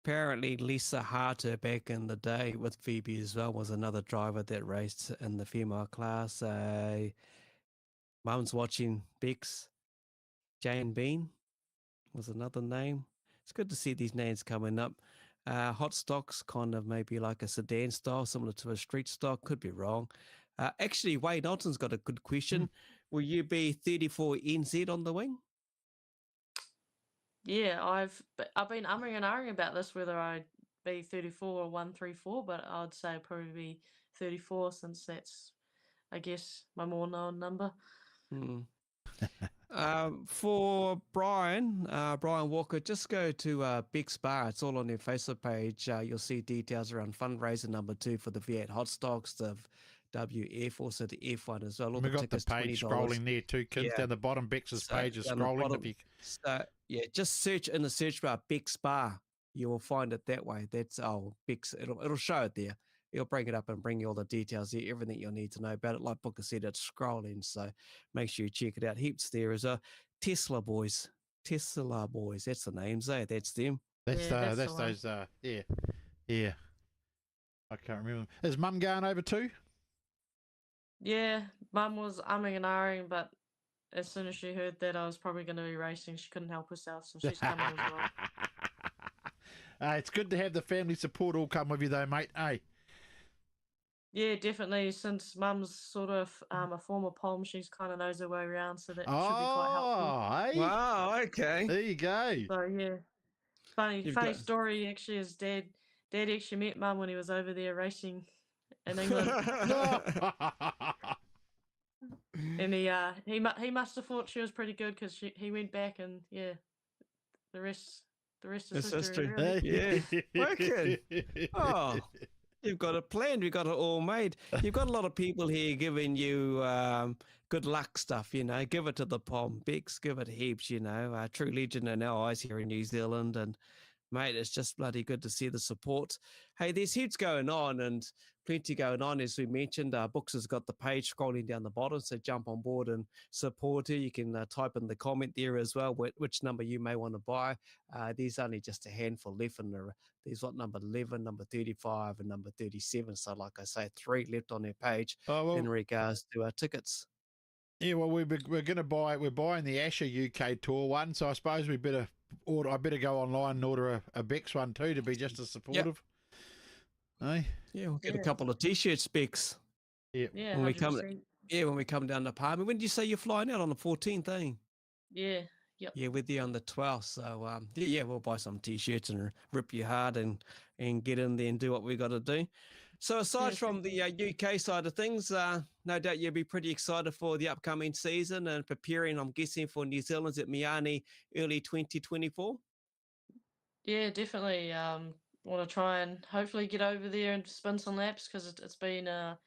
[SPEAKER 1] Apparently, Lisa Harter back in the day with Phoebe as well was another driver that raced in the female class. Mum's watching Bix. Jane Bean was another name. It's good to see these names coming up. Hot stocks, kind of maybe like a sedan style, similar to a street stock. Could be wrong. Actually, Wayne Alton's got a good question. Will you be 34 NZ on the wing?
[SPEAKER 10] Yeah, I've been umming and ahhing about this, whether I'd be 34 or 134, but I'd say I'd probably be 34 since that's, I guess, my more known number.
[SPEAKER 1] For Brian Walker, just go to Bexs Barr. It's all on their Facebook page. You'll see details around fundraiser number 2 for the V8 Hot Stocks, the WF, also the F1 as well.
[SPEAKER 7] We've got the page scrolling there too, kids. Down the bottom, Bex's page is scrolling. If you...
[SPEAKER 1] just search in the search bar Bexs Barr. You will find it that way. That's Bexs. It'll show it there. It'll bring it up and bring you all the details there, everything you'll need to know about it. Like Booker said, it's scrolling, so make sure you check it out. Heaps there as a Tesla Boys. That's the names, eh? That's them.
[SPEAKER 7] That's those. Yeah. I can't remember. Is Mum going over too?
[SPEAKER 10] Yeah, Mum was umming and ahhing, but as soon as she heard that I was probably going to be racing, she couldn't help herself, so she's coming as well.
[SPEAKER 7] It's good to have the family support all come with you though, mate. Hey.
[SPEAKER 10] Yeah, definitely. Since Mum's sort of a former pom, she's kind of knows her way around, so that should be quite helpful.
[SPEAKER 7] Hey?
[SPEAKER 1] Wow, okay.
[SPEAKER 7] There you go.
[SPEAKER 10] So yeah, funny story actually is Dad actually met Mum when he was over there racing in England. And he must have thought she was pretty good, because he went back, and yeah, the rest is history. Really.
[SPEAKER 1] Yeah, wicked. Oh, You've got it planned. We've got it all made. You've got a lot of people here giving you good luck stuff, you know. Give it to the Pom. Bexs, give it heaps, you know. True legend in our eyes here in New Zealand. And, mate, it's just bloody good to see the support. Hey, there's heaps going on and plenty going on, as we mentioned. Books has got the page scrolling down the bottom, so jump on board and support her. You can type in the comment there as well which number you may want to buy. There's only just a handful left in there. There's number 11, number 35, and number 37. So, like I say, 3 left on their page in regards to our tickets.
[SPEAKER 7] Yeah, well, we're buying the Asher UK Tour one, so I suppose I better go online and order a Bexs one too to be just as supportive. Hey?
[SPEAKER 1] Yeah, we'll get a couple of t-shirts, Bexs.
[SPEAKER 7] Yeah.
[SPEAKER 10] Yeah,
[SPEAKER 1] when we
[SPEAKER 10] 100%.
[SPEAKER 1] when we come down to Palmy. When did you say you're flying out on the 14th, eh?
[SPEAKER 10] Yeah. Yep.
[SPEAKER 1] Yeah, with you on the 12th. So, we'll buy some t-shirts and rip you hard and get in there and do what we got to do. So aside from the UK side of things, no doubt you'll be pretty excited for the upcoming season and preparing, I'm guessing, for New Zealand's at Miami early 2024.
[SPEAKER 10] Yeah, definitely. Want to try and hopefully get over there and spin some laps because it's been a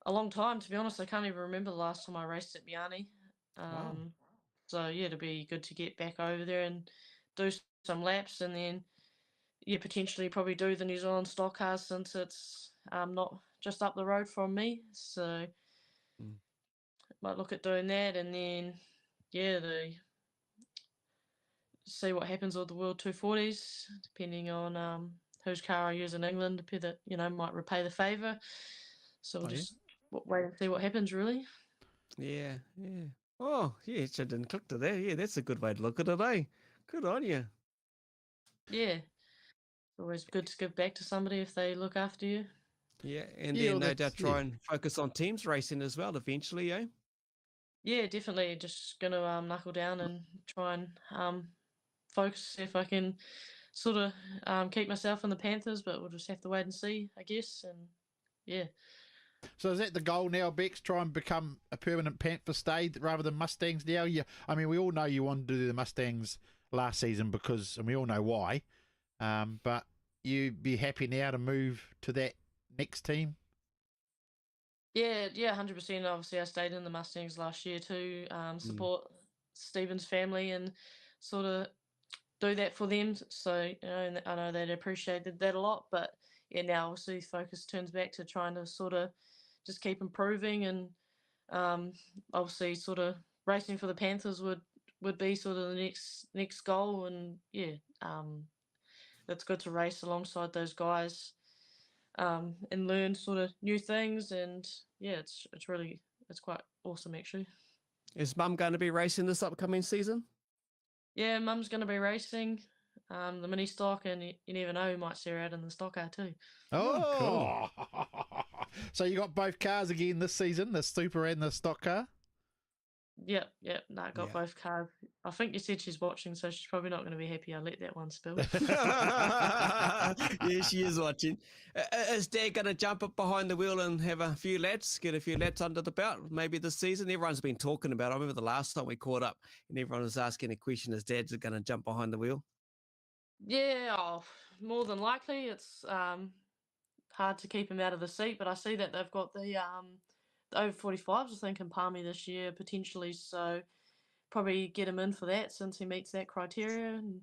[SPEAKER 10] long time, to be honest. I can't even remember the last time I raced at Miami.
[SPEAKER 1] Wow.
[SPEAKER 10] So yeah, it'd be good to get back over there and do some laps, and then potentially probably do the New Zealand stock cars since it's not just up the road from me. So might look at doing that, and then see what happens with the World 240s, depending on whose car I use in England. That might repay the favour. So we'll just wait and see what happens, really.
[SPEAKER 1] Yeah. Oh, yeah, it didn't click to that. Yeah, that's a good way to look at it, eh? Good on you.
[SPEAKER 10] Yeah. It's always good to give back to somebody if they look after you.
[SPEAKER 1] Yeah, and then no doubt try and focus on teams racing as well eventually, eh?
[SPEAKER 10] Yeah, definitely. Just going to knuckle down and try and focus, see if I can sort of keep myself in the Panthers, but we'll just have to wait and see, I guess. And yeah.
[SPEAKER 7] So is that the goal now, Bexs? Try and become a permanent Panther stay rather than Mustangs now? I mean, we all know you wanted to do the Mustangs last season and we all know why. But you'd be happy now to move to that next team?
[SPEAKER 10] Yeah, 100%. Obviously, I stayed in the Mustangs last year to support Stephen's family and sort of do that for them. So, and I know they'd appreciated that a lot. But yeah, now obviously focus turns back to trying to sort of just keep improving, and obviously sort of racing for the Panthers would be sort of the next goal. And yeah, it's good to race alongside those guys and learn sort of new things. And yeah, it's quite awesome actually.
[SPEAKER 1] Is Mum going to be racing this upcoming season?
[SPEAKER 10] Yeah, Mum's going to be racing the mini stock, and you never know, we might see her out in the stock car too.
[SPEAKER 7] Oh, cool. So you got both cars again this season, the Super and the stock car?
[SPEAKER 10] Yep. No, I got both cars. I think you said she's watching, so she's probably not going to be happy I let that one spill.
[SPEAKER 1] Yeah, she is watching. Is Dad going to jump up behind the wheel and have a few laps, get a few laps under the belt, maybe this season? Everyone's been talking about it. I remember the last time we caught up and everyone was asking a question, is Dad's going to jump behind the wheel?
[SPEAKER 10] Yeah, more than likely. It's hard to keep him out of the seat, but I see that they've got the over 45s, I think, in Palmy this year, potentially. So probably get him in for that since he meets that criteria. And,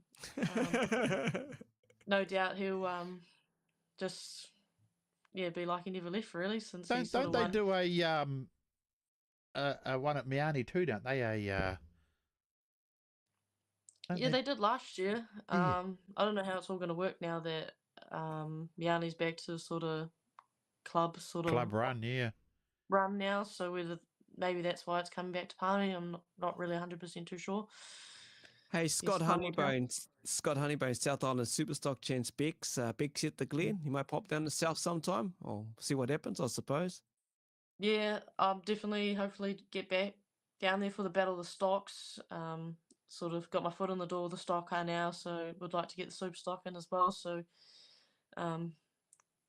[SPEAKER 10] no doubt he'll just be like he never left, really. Since
[SPEAKER 7] don't they do a one at Miami too? Don't they?
[SPEAKER 10] They did last year. I don't know how it's all going to work now that Miami's back to sort of club run now. So whether maybe that's why it's coming back to Palmy, I'm not really 100% too sure.
[SPEAKER 1] Hey, Scott Honeybones, South Island Superstock Chance Bexs at the Glen. He might pop down to South sometime or see what happens, I suppose.
[SPEAKER 10] Yeah, I'll definitely, hopefully get back down there for the Battle of the Stocks. Sort of got my foot in the door with the stock car now, so would like to get the super stock in as well. So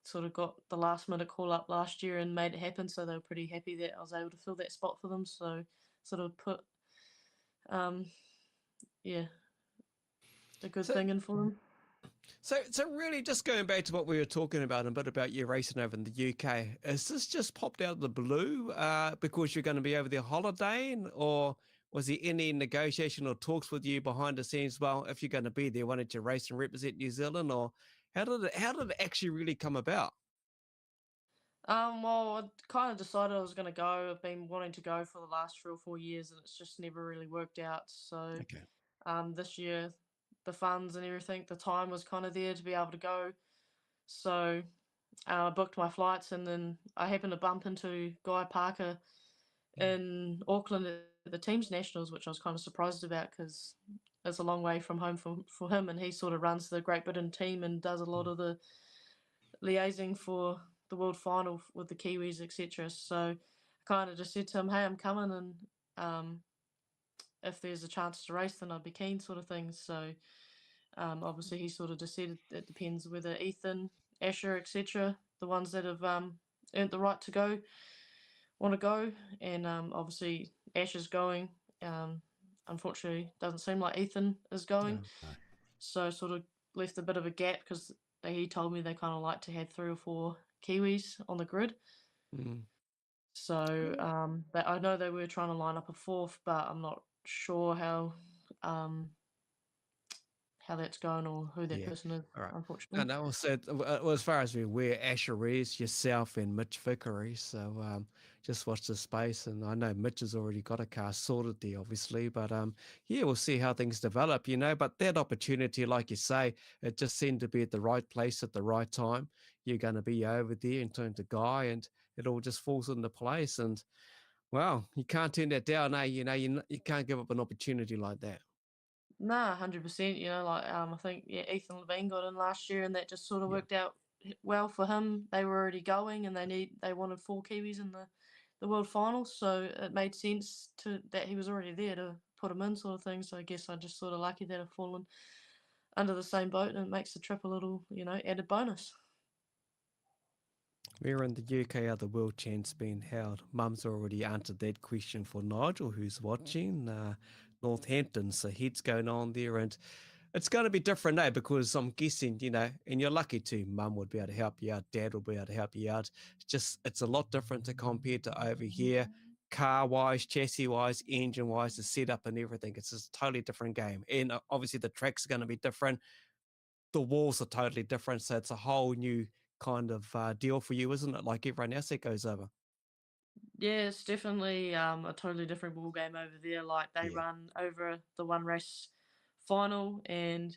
[SPEAKER 10] sort of got the last minute call up last year and made it happen, so they were pretty happy that I was able to fill that spot for them. So sort of put a good thing in for them.
[SPEAKER 1] So really, just going back to what we were talking about, and a bit about you racing over in the UK, is this just popped out of the blue because you're going to be over there holidaying, or was there any negotiation or talks with you behind the scenes? Well, if you're going to be there, why don't you race and represent New Zealand, or how did it actually really come about?
[SPEAKER 10] Well, I kind of decided I was going to go. I've been wanting to go for the last 3 or 4 years, and it's just never really worked out. So,
[SPEAKER 1] Okay.
[SPEAKER 10] this year, the funds and everything, the time was kind of there to be able to go. So, I booked my flights, and then I happened to bump into Guy Parker in Auckland at the team's nationals, which I was kind of surprised about because it's a long way from home for him, and he sort of runs the Great Britain team and does a lot of the liaising for the world final with the Kiwis, etc. So I kind of just said to him, "Hey, I'm coming, and if there's a chance to race, then I'd be keen," sort of thing. So obviously, he sort of just said it depends whether Ethan, Asher, etc., the ones that have earned the right to go, want to go, and obviously Asher's going. Unfortunately, doesn't seem like Ethan is going.
[SPEAKER 7] No.
[SPEAKER 10] So sort of left a bit of a gap because he told me they kind of like to have 3 or 4 Kiwis on the grid.
[SPEAKER 1] Mm.
[SPEAKER 10] So I know they were trying to line up a fourth, but I'm not sure how that's going or who that
[SPEAKER 1] Yeah.
[SPEAKER 10] person is,
[SPEAKER 1] All right.
[SPEAKER 10] unfortunately.
[SPEAKER 1] And also, well, as far as we're aware, Asher is yourself and Mitch Vickery. So just watch the space. And I know Mitch has already got a car sorted there, obviously. But yeah, we'll see how things develop, But that opportunity, like you say, it just seemed to be at the right place at the right time. You're going to be over there in terms of Guy, and it all just falls into place. And wow, you can't turn that down, eh? You can't give up an opportunity like that.
[SPEAKER 10] Nah, 100%. Like I think Ethan Levine got in last year, and that just sort of
[SPEAKER 1] Yeah.
[SPEAKER 10] worked out well for him. They were already going, and they wanted 4 Kiwis in the world finals, so it made sense that he was already there to put him in, sort of thing. So I guess I'm just sort of lucky that I've fallen under the same boat, and it makes the trip a little, added bonus.
[SPEAKER 1] Where in the UK are the world champs being held? Mum's already answered that question for Nigel, who's watching. Northampton, so heats going on there, and it's going to be different, because I'm guessing, and you're lucky too. Mum would be able to help you out, Dad will be able to help you out. It's a lot different to compared to over here, car-wise, chassis-wise, engine-wise, the setup and everything. It's a totally different game, and obviously the track's going to be different. The walls are totally different, so it's a whole new kind of deal for you, isn't it? Like everyone else that goes over.
[SPEAKER 10] Yeah, it's definitely a totally different ball game over there. Like they
[SPEAKER 1] Yeah.
[SPEAKER 10] run over the one race final, and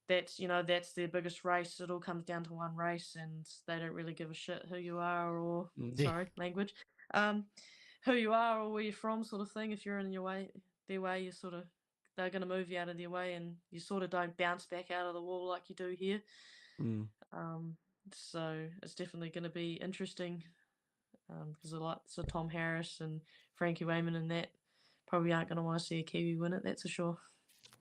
[SPEAKER 10] that's their biggest race. It all comes down to one race, and they don't really give a shit who you are or
[SPEAKER 7] Yeah.
[SPEAKER 10] sorry, language, who you are or where you're from, sort of thing. If you're in their way, you sort of they're going to move you out of their way, and you sort of don't bounce back out of the wall like you do here.
[SPEAKER 1] Mm.
[SPEAKER 10] So it's definitely going to be interesting. Because a lot, so Tom Harris and Frankie Wayman and that probably aren't going to want to see a Kiwi win it, that's for sure.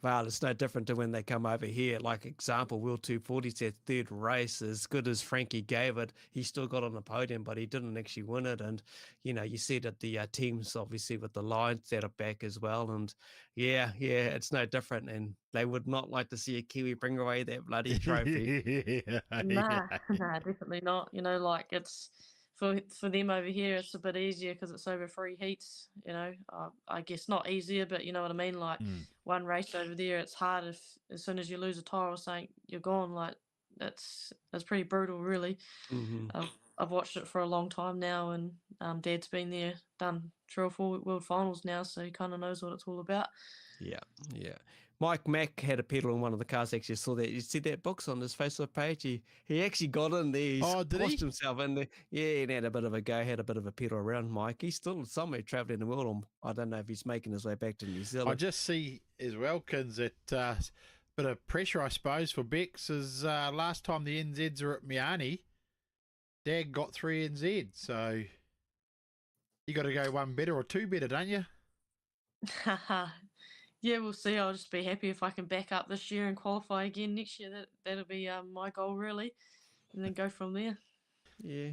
[SPEAKER 1] Well, it's no different to when they come over here. Like example, Will 240's their third race. As good as Frankie gave it, he still got on the podium, but he didn't actually win it. And you see that the teams obviously with the Lions that are back as well. And yeah, it's no different. And they would not like to see a Kiwi bring away that bloody trophy.
[SPEAKER 10] Nah, definitely not. Like it's for them over here, it's a bit easier because it's over 3 heats. I guess not easier, but you know what I mean. Like one race over there, it's hard if as soon as you lose a tire or something, you're gone. Like it's pretty brutal, really.
[SPEAKER 1] Mm-hmm.
[SPEAKER 10] I've watched it for a long time now, and Dad's been there, done 3 or 4 world finals now, so he kind of knows what it's all about.
[SPEAKER 1] Yeah. Mike Mack had a pedal in one of the cars. Actually, saw that. You see that box on his Facebook page? He actually got in there. He
[SPEAKER 7] did he?
[SPEAKER 1] squashed himself in there. Yeah, and had a bit of a go. Had a bit of a pedal around. Mike. He's still somewhere traveling the world. I don't know if he's making his way back to New Zealand.
[SPEAKER 7] I just see as well, Kins, that bit of pressure, I suppose, for Bexs is last time the NZs were at Miami, Dad got 3 NZ, so you got to go one better or 2 better, don't you?
[SPEAKER 10] Yeah, we'll see. I'll just be happy if I can back up this year and qualify again next year. That'll be my goal, really, and then go from there.
[SPEAKER 1] Yeah.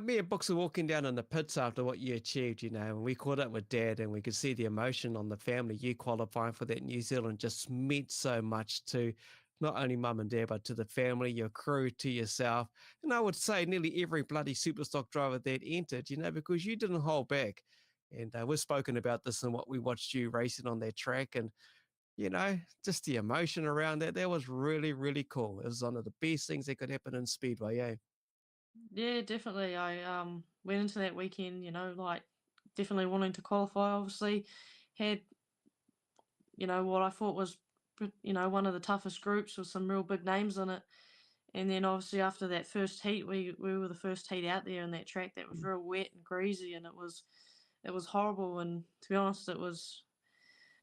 [SPEAKER 1] Me and Books were walking down in the pits after what you achieved, and we caught up with Dad, and we could see the emotion on the family. You qualifying for that New Zealand just meant so much to not only mum and dad, but to the family, your crew, to yourself. And I would say nearly every bloody superstock driver that entered, because you didn't hold back. And we've spoken about this and what we watched you racing on that track. And, just the emotion around that, that was really, really cool. It was one of the best things that could happen in Speedway, eh?
[SPEAKER 10] Yeah, definitely. I went into that weekend, like definitely wanting to qualify. Obviously, had what I thought was one of the toughest groups with some real big names in it. And then obviously after that first heat, we were the first heat out there in that track that was real wet and greasy, and it was horrible. And to be honest, it was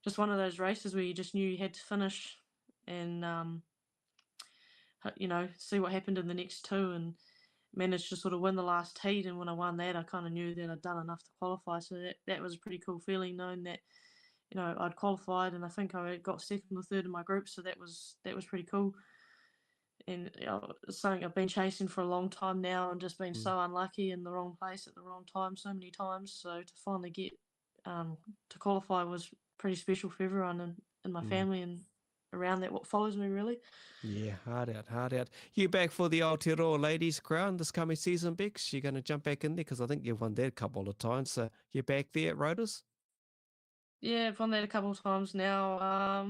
[SPEAKER 10] just one of those races where you just knew you had to finish and see what happened in the next two, and managed to sort of win the last heat. And when I won that, I kind of knew that I'd done enough to qualify. So that was a pretty cool feeling, knowing that I'd qualified, and I think I got second or third in my group. So that was pretty cool. And it's something I've been chasing for a long time now, and just been so unlucky in the wrong place at the wrong time so many times. So to finally get to qualify was pretty special for everyone in my family and around that what follows me, really.
[SPEAKER 1] Yeah, hard out, hard out. You back for the Aotearoa Ladies Crown this coming season, Bex? You're going to jump back in there because I think you've won that a couple of times. So you're back there at Rotas?
[SPEAKER 10] Yeah, I've won that a couple of times now.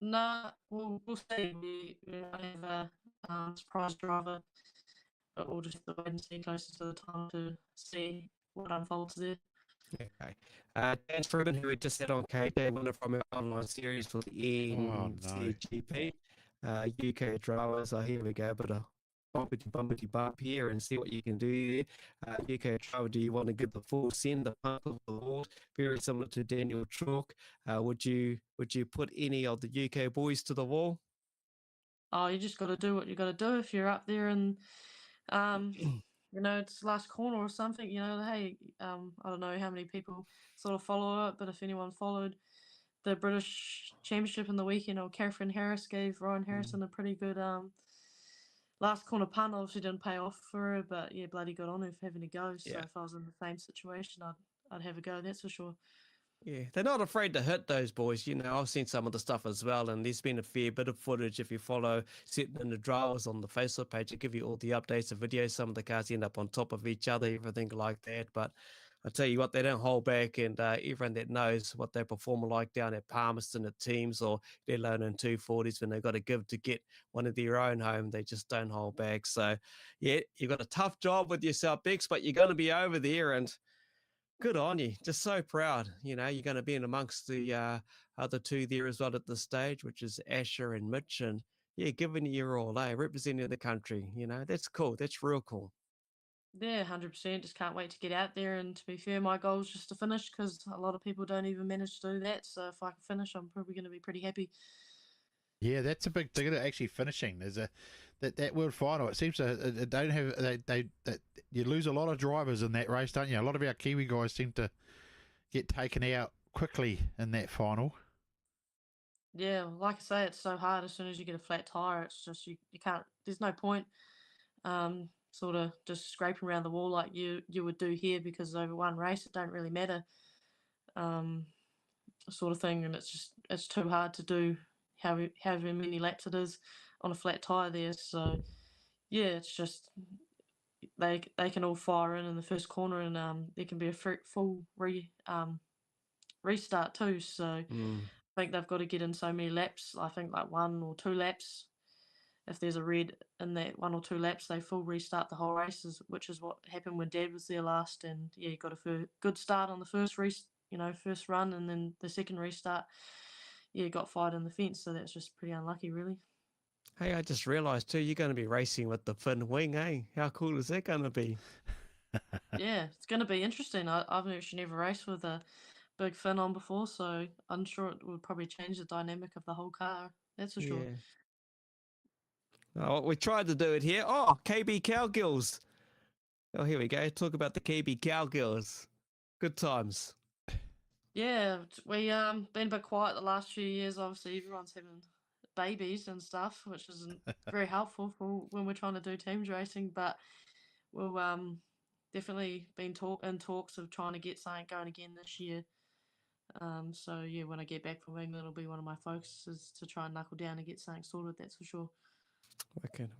[SPEAKER 10] Nah, we'll see. We might have a surprise driver, but we'll just have to wait and see closer to the time to see what unfolds there.
[SPEAKER 1] Okay. Dan Freeman, who we just had on KJ, winner from our online series for the NZGP. UK drivers. Here we go, but a bumpity bump here and see what you can do there. UK driver, do you want to give the full send, the pump of the Lord? Very similar to Daniel Chalk. Would you put any of the UK boys to the wall?
[SPEAKER 10] Oh, you just got to do what you got to do if you're up there, and it's the last corner or something. Hey, I don't know how many people sort of follow it, but if anyone followed the British Championship in the weekend, or Catherine Harris gave Ryan Harrison a pretty good last corner punt. Obviously didn't pay off for her, but yeah, bloody good on her for having a go. So if I was in the same situation, I'd have a go, that's for sure.
[SPEAKER 1] Yeah, they're not afraid to hit those boys. I've seen some of the stuff as well, and there's been a fair bit of footage if you follow Sitting in the Drivers on the Facebook page. I give you all the updates of videos. Some of the cars end up on top of each other, everything like that. But I tell you what, they don't hold back, and everyone that knows what they perform like down at Palmerston at teams, or let alone in 240s when they've got to give to get one of their own home, they just don't hold back. So, yeah, you've got a tough job with yourself, Bex, but you're going to be over there, and good on you. Just so proud. You're going to be in amongst the other two there as well at this stage, which is Asher and Mitch. And yeah, giving you your all, representing the country. That's cool. That's real cool.
[SPEAKER 10] Yeah, 100%. Just can't wait to get out there. And to be fair, my goal is just to finish, because a lot of people don't even manage to do that. So if I can finish, I'm probably going to be pretty happy.
[SPEAKER 7] Yeah, that's a big thing. Actually finishing. There's that world final. It seems to don't have they you lose a lot of drivers in that race, don't you? A lot of our Kiwi guys seem to get taken out quickly in that final.
[SPEAKER 10] Yeah, like I say, it's so hard. As soon as you get a flat tire, it's just you can't. There's no point, sort of just scraping around the wall like you would do here, because over one race it don't really matter, sort of thing. And it's too hard to do however many laps it is on a flat tire there. So yeah, it's just they can all fire in the first corner, and there can be a full restart too. So I think they've got to get in so many laps. I think like 1 or 2 laps. If there's a red in that 1 or 2 laps, they full restart the whole races, which is what happened when Dad was there last. And yeah, he got a good start on the first first run, and then the second restart, yeah, got fired in the fence. So that's just pretty unlucky, really.
[SPEAKER 1] Hey, I just realised too, you're going to be racing with the fin wing, eh? How cool is that going to be?
[SPEAKER 10] Yeah, it's going to be interesting. I've actually never raced with a big fin on before, so I'm sure it would probably change the dynamic of the whole car. That's for sure.
[SPEAKER 1] Oh, we tried to do it here. Oh, KB Cowgirls. Oh, here we go. Talk about the KB Cowgirls. Good times.
[SPEAKER 10] Yeah, we been a bit quiet the last few years. Obviously, everyone's having babies and stuff, which isn't very helpful for when we're trying to do teams racing. But we'll definitely been in talks of trying to get something going again this year. So yeah, when I get back from England, it'll be one of my focuses to try and knuckle down and get something sorted. That's for sure.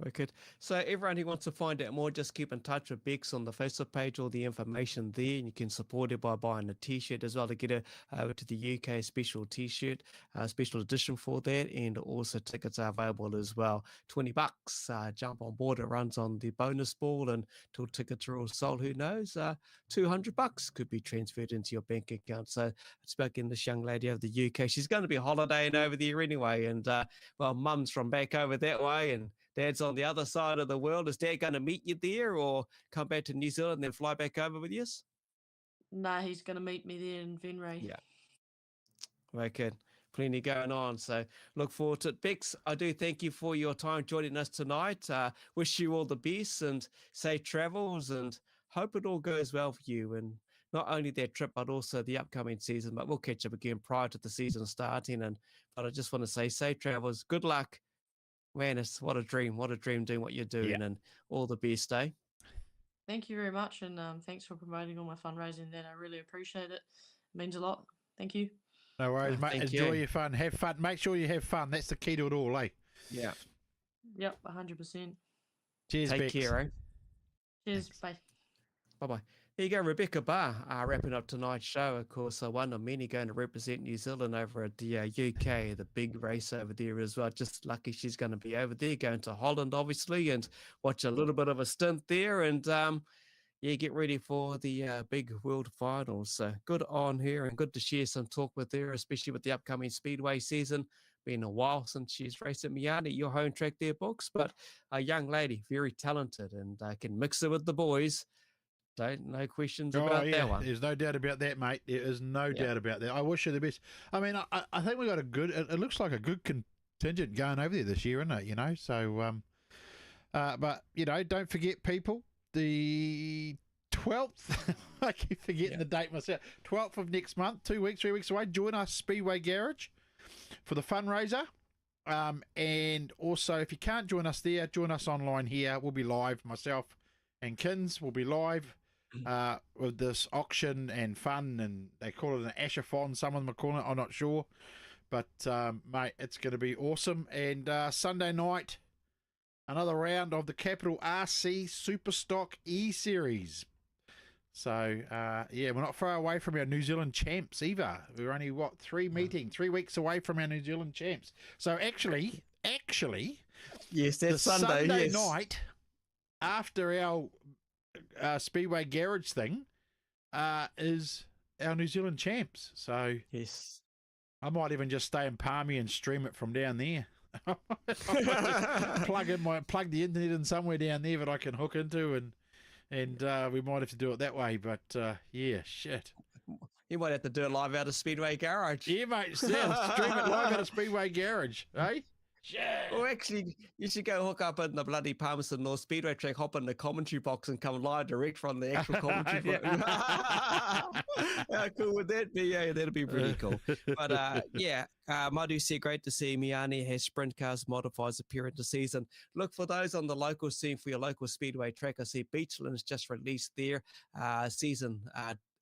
[SPEAKER 1] Wicked. So everyone who wants to find out more, just keep in touch with Bexs on the Facebook page, all the information there, and you can support it by buying a t-shirt as well to get it over to the UK special t-shirt, special edition for that, and also tickets are available as well. $20, jump on board, it runs on the bonus ball, and till tickets are all sold, who knows, $200 could be transferred into your bank account. So I spoke in this young lady over the UK, she's going to be holidaying over there anyway, and well, mum's from back over that way, and Dad's on the other side of the world. Is Dad going to meet you there or come back to New Zealand and then fly back over with you?
[SPEAKER 10] Nah, he's going to meet me there in Venray.
[SPEAKER 1] Yeah. Wicked. Plenty going on. So look forward to it. Bexs, I do thank you for your time joining us tonight. Wish you all the best and safe travels, and hope it all goes well for you. And not only that trip, but also the upcoming season. But we'll catch up again prior to the season starting. But I just want to say safe travels. Good luck. Man, what a dream doing what you're doing, and all the best, eh?
[SPEAKER 10] Thank you very much, and thanks for promoting all my fundraising. That I really appreciate it. It means a lot. Thank you.
[SPEAKER 7] No worries, mate. Enjoy your fun. Have fun. Make sure you have fun. That's the key to it all, eh?
[SPEAKER 1] Yeah.
[SPEAKER 10] Yep, 100%.
[SPEAKER 7] Cheers,
[SPEAKER 1] Take
[SPEAKER 7] Bexs.
[SPEAKER 1] care, eh?
[SPEAKER 10] Cheers. Bye.
[SPEAKER 1] Bye-bye. There you go, Rebecca Barr, wrapping up tonight's show. Of course, one of many going to represent New Zealand over at the UK, the big race over there as well. Just lucky she's going to be over there, going to Holland, obviously, and watch a little bit of a stint there. And, get ready for the big world finals. So good on her, and good to share some talk with her, especially with the upcoming Speedway season. Been a while since she's raced at Miami, your home track there, Books, but a young lady, very talented, and can mix it with the boys. No questions about that one.
[SPEAKER 7] There's no doubt about that, mate. There is no doubt about that. I wish her the best. I mean, I think we got a good. It looks like a good contingent going over there this year, isn't it? You know, so but don't forget, people. The 12th. I keep forgetting the date myself. 12th of next month, 3 weeks away. Join us, Speedway Garage, for the fundraiser. And also, if you can't join us there, join us online here. We'll be live. Myself and Kins will be live. With this auction and fun, and they call it an Asher-thon, some of them are calling it, I'm not sure, but mate, it's going to be awesome. And Sunday night, another round of the Capital RC Superstock E-Series. So we're not far away from our New Zealand champs either. We're only 3 weeks away from our New Zealand champs. So actually
[SPEAKER 1] yes, that's
[SPEAKER 7] Sunday night after our Speedway Garage thing is our New Zealand champs. So
[SPEAKER 1] yes,
[SPEAKER 7] I might even just stay in Palmy and stream it from down there. plug the internet in somewhere down there that I can hook into, and we might have to do it that way. But shit.
[SPEAKER 1] You might have to do it live out of Speedway Garage.
[SPEAKER 7] Yeah, mate. Stream it live out of Speedway Garage, eh? Yeah.
[SPEAKER 1] Well, actually, you should go hook up in the bloody Palmerston North Speedway track, hop in the commentary box, and come live direct from the actual commentary box. How cool would that be? Yeah, that'd be pretty cool. But Madu said, great to see Miani has sprint cars modifiers appear in the season. Look for those on the local scene for your local Speedway track. I see Beachland's just released their season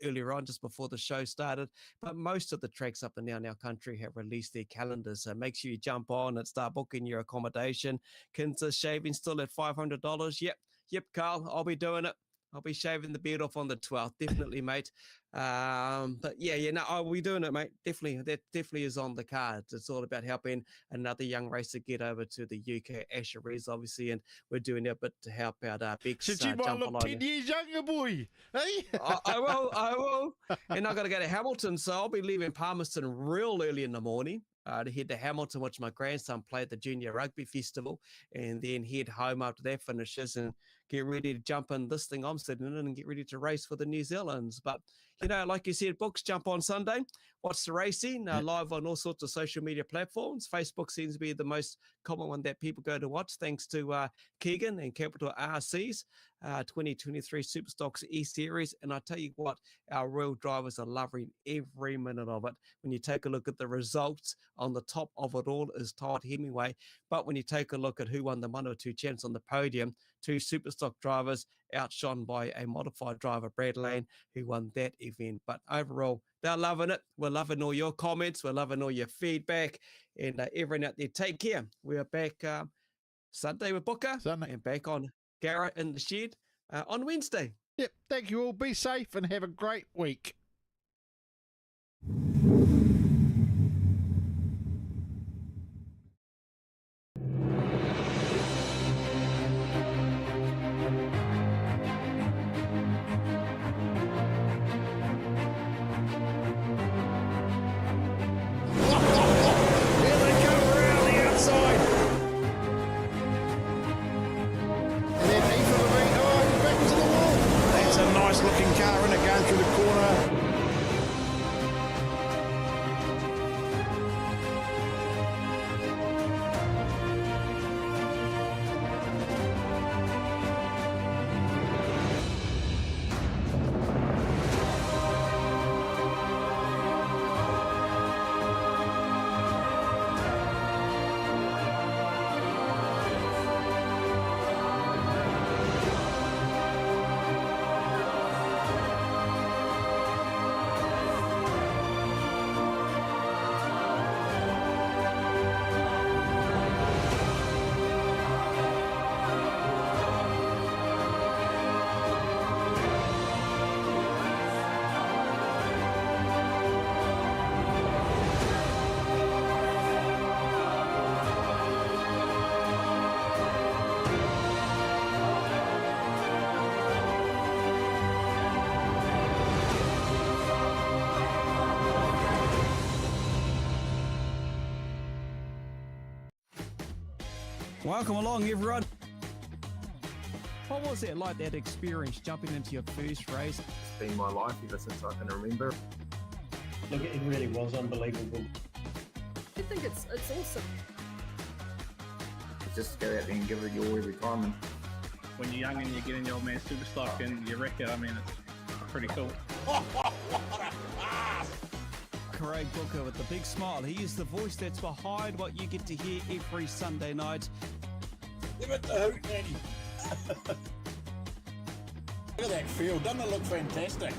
[SPEAKER 1] earlier on, just before the show started, but most of the tracks up and down our country have released their calendars, so make sure you jump on and start booking your accommodation. Kinser shaving still at $500. Yep, Carl, I'll be doing it. I'll be shaving the beard off on the 12th, definitely, mate. But I'll be doing it, mate. Definitely, that definitely is on the cards. It's all about helping another young racer get over to the UK, Asher obviously, and we're doing a bit to help out Bexs.
[SPEAKER 7] Since you might look 10 years younger, boy. Hey?
[SPEAKER 1] I will. And I've got to go to Hamilton, so I'll be leaving Palmerston real early in the morning. To head to Hamilton, watch my grandson play at the Junior Rugby Festival, and then head home after that finishes and get ready to jump in this thing I'm sitting in and get ready to race for the New Zealands. But, like you said, Books, jump on Sunday, watch the racing, live on all sorts of social media platforms. Facebook seems to be the most common one that people go to watch, thanks to Keegan and Capital RC's 2023 Superstocks E-Series. And I tell you what, our real drivers are loving every minute of it. When you take a look at the results on the top of it all is Todd Hemingway. But when you take a look at who won the 1 or 2 champs on the podium, 2 Superstock drivers outshone by a modified driver, Brad Lane, who won that event. But overall, they're loving it. We're loving all your comments. We're loving all your feedback. And everyone out there, take care. We are back Sunday with Booker. And back on Garrett in the shed on Wednesday.
[SPEAKER 7] Yep. Thank you all. Be safe and have a great week. Looking car in it going through the corner.
[SPEAKER 11] Welcome along, everyone. What was it like, that experience, jumping into your first race?
[SPEAKER 2] It's been my life ever since I can remember.
[SPEAKER 3] Look, it really was unbelievable.
[SPEAKER 4] I think it's awesome.
[SPEAKER 2] Just go out there and give it your every time. And
[SPEAKER 5] When you're young and you get in your old man super stock and you wreck it, I mean, it's pretty cool.
[SPEAKER 11] Craig Booker with the big smile. He is the voice that's behind what you get to hear every Sunday night.
[SPEAKER 6] Give it the hoot, Nanny. Look at that field. Doesn't it look fantastic?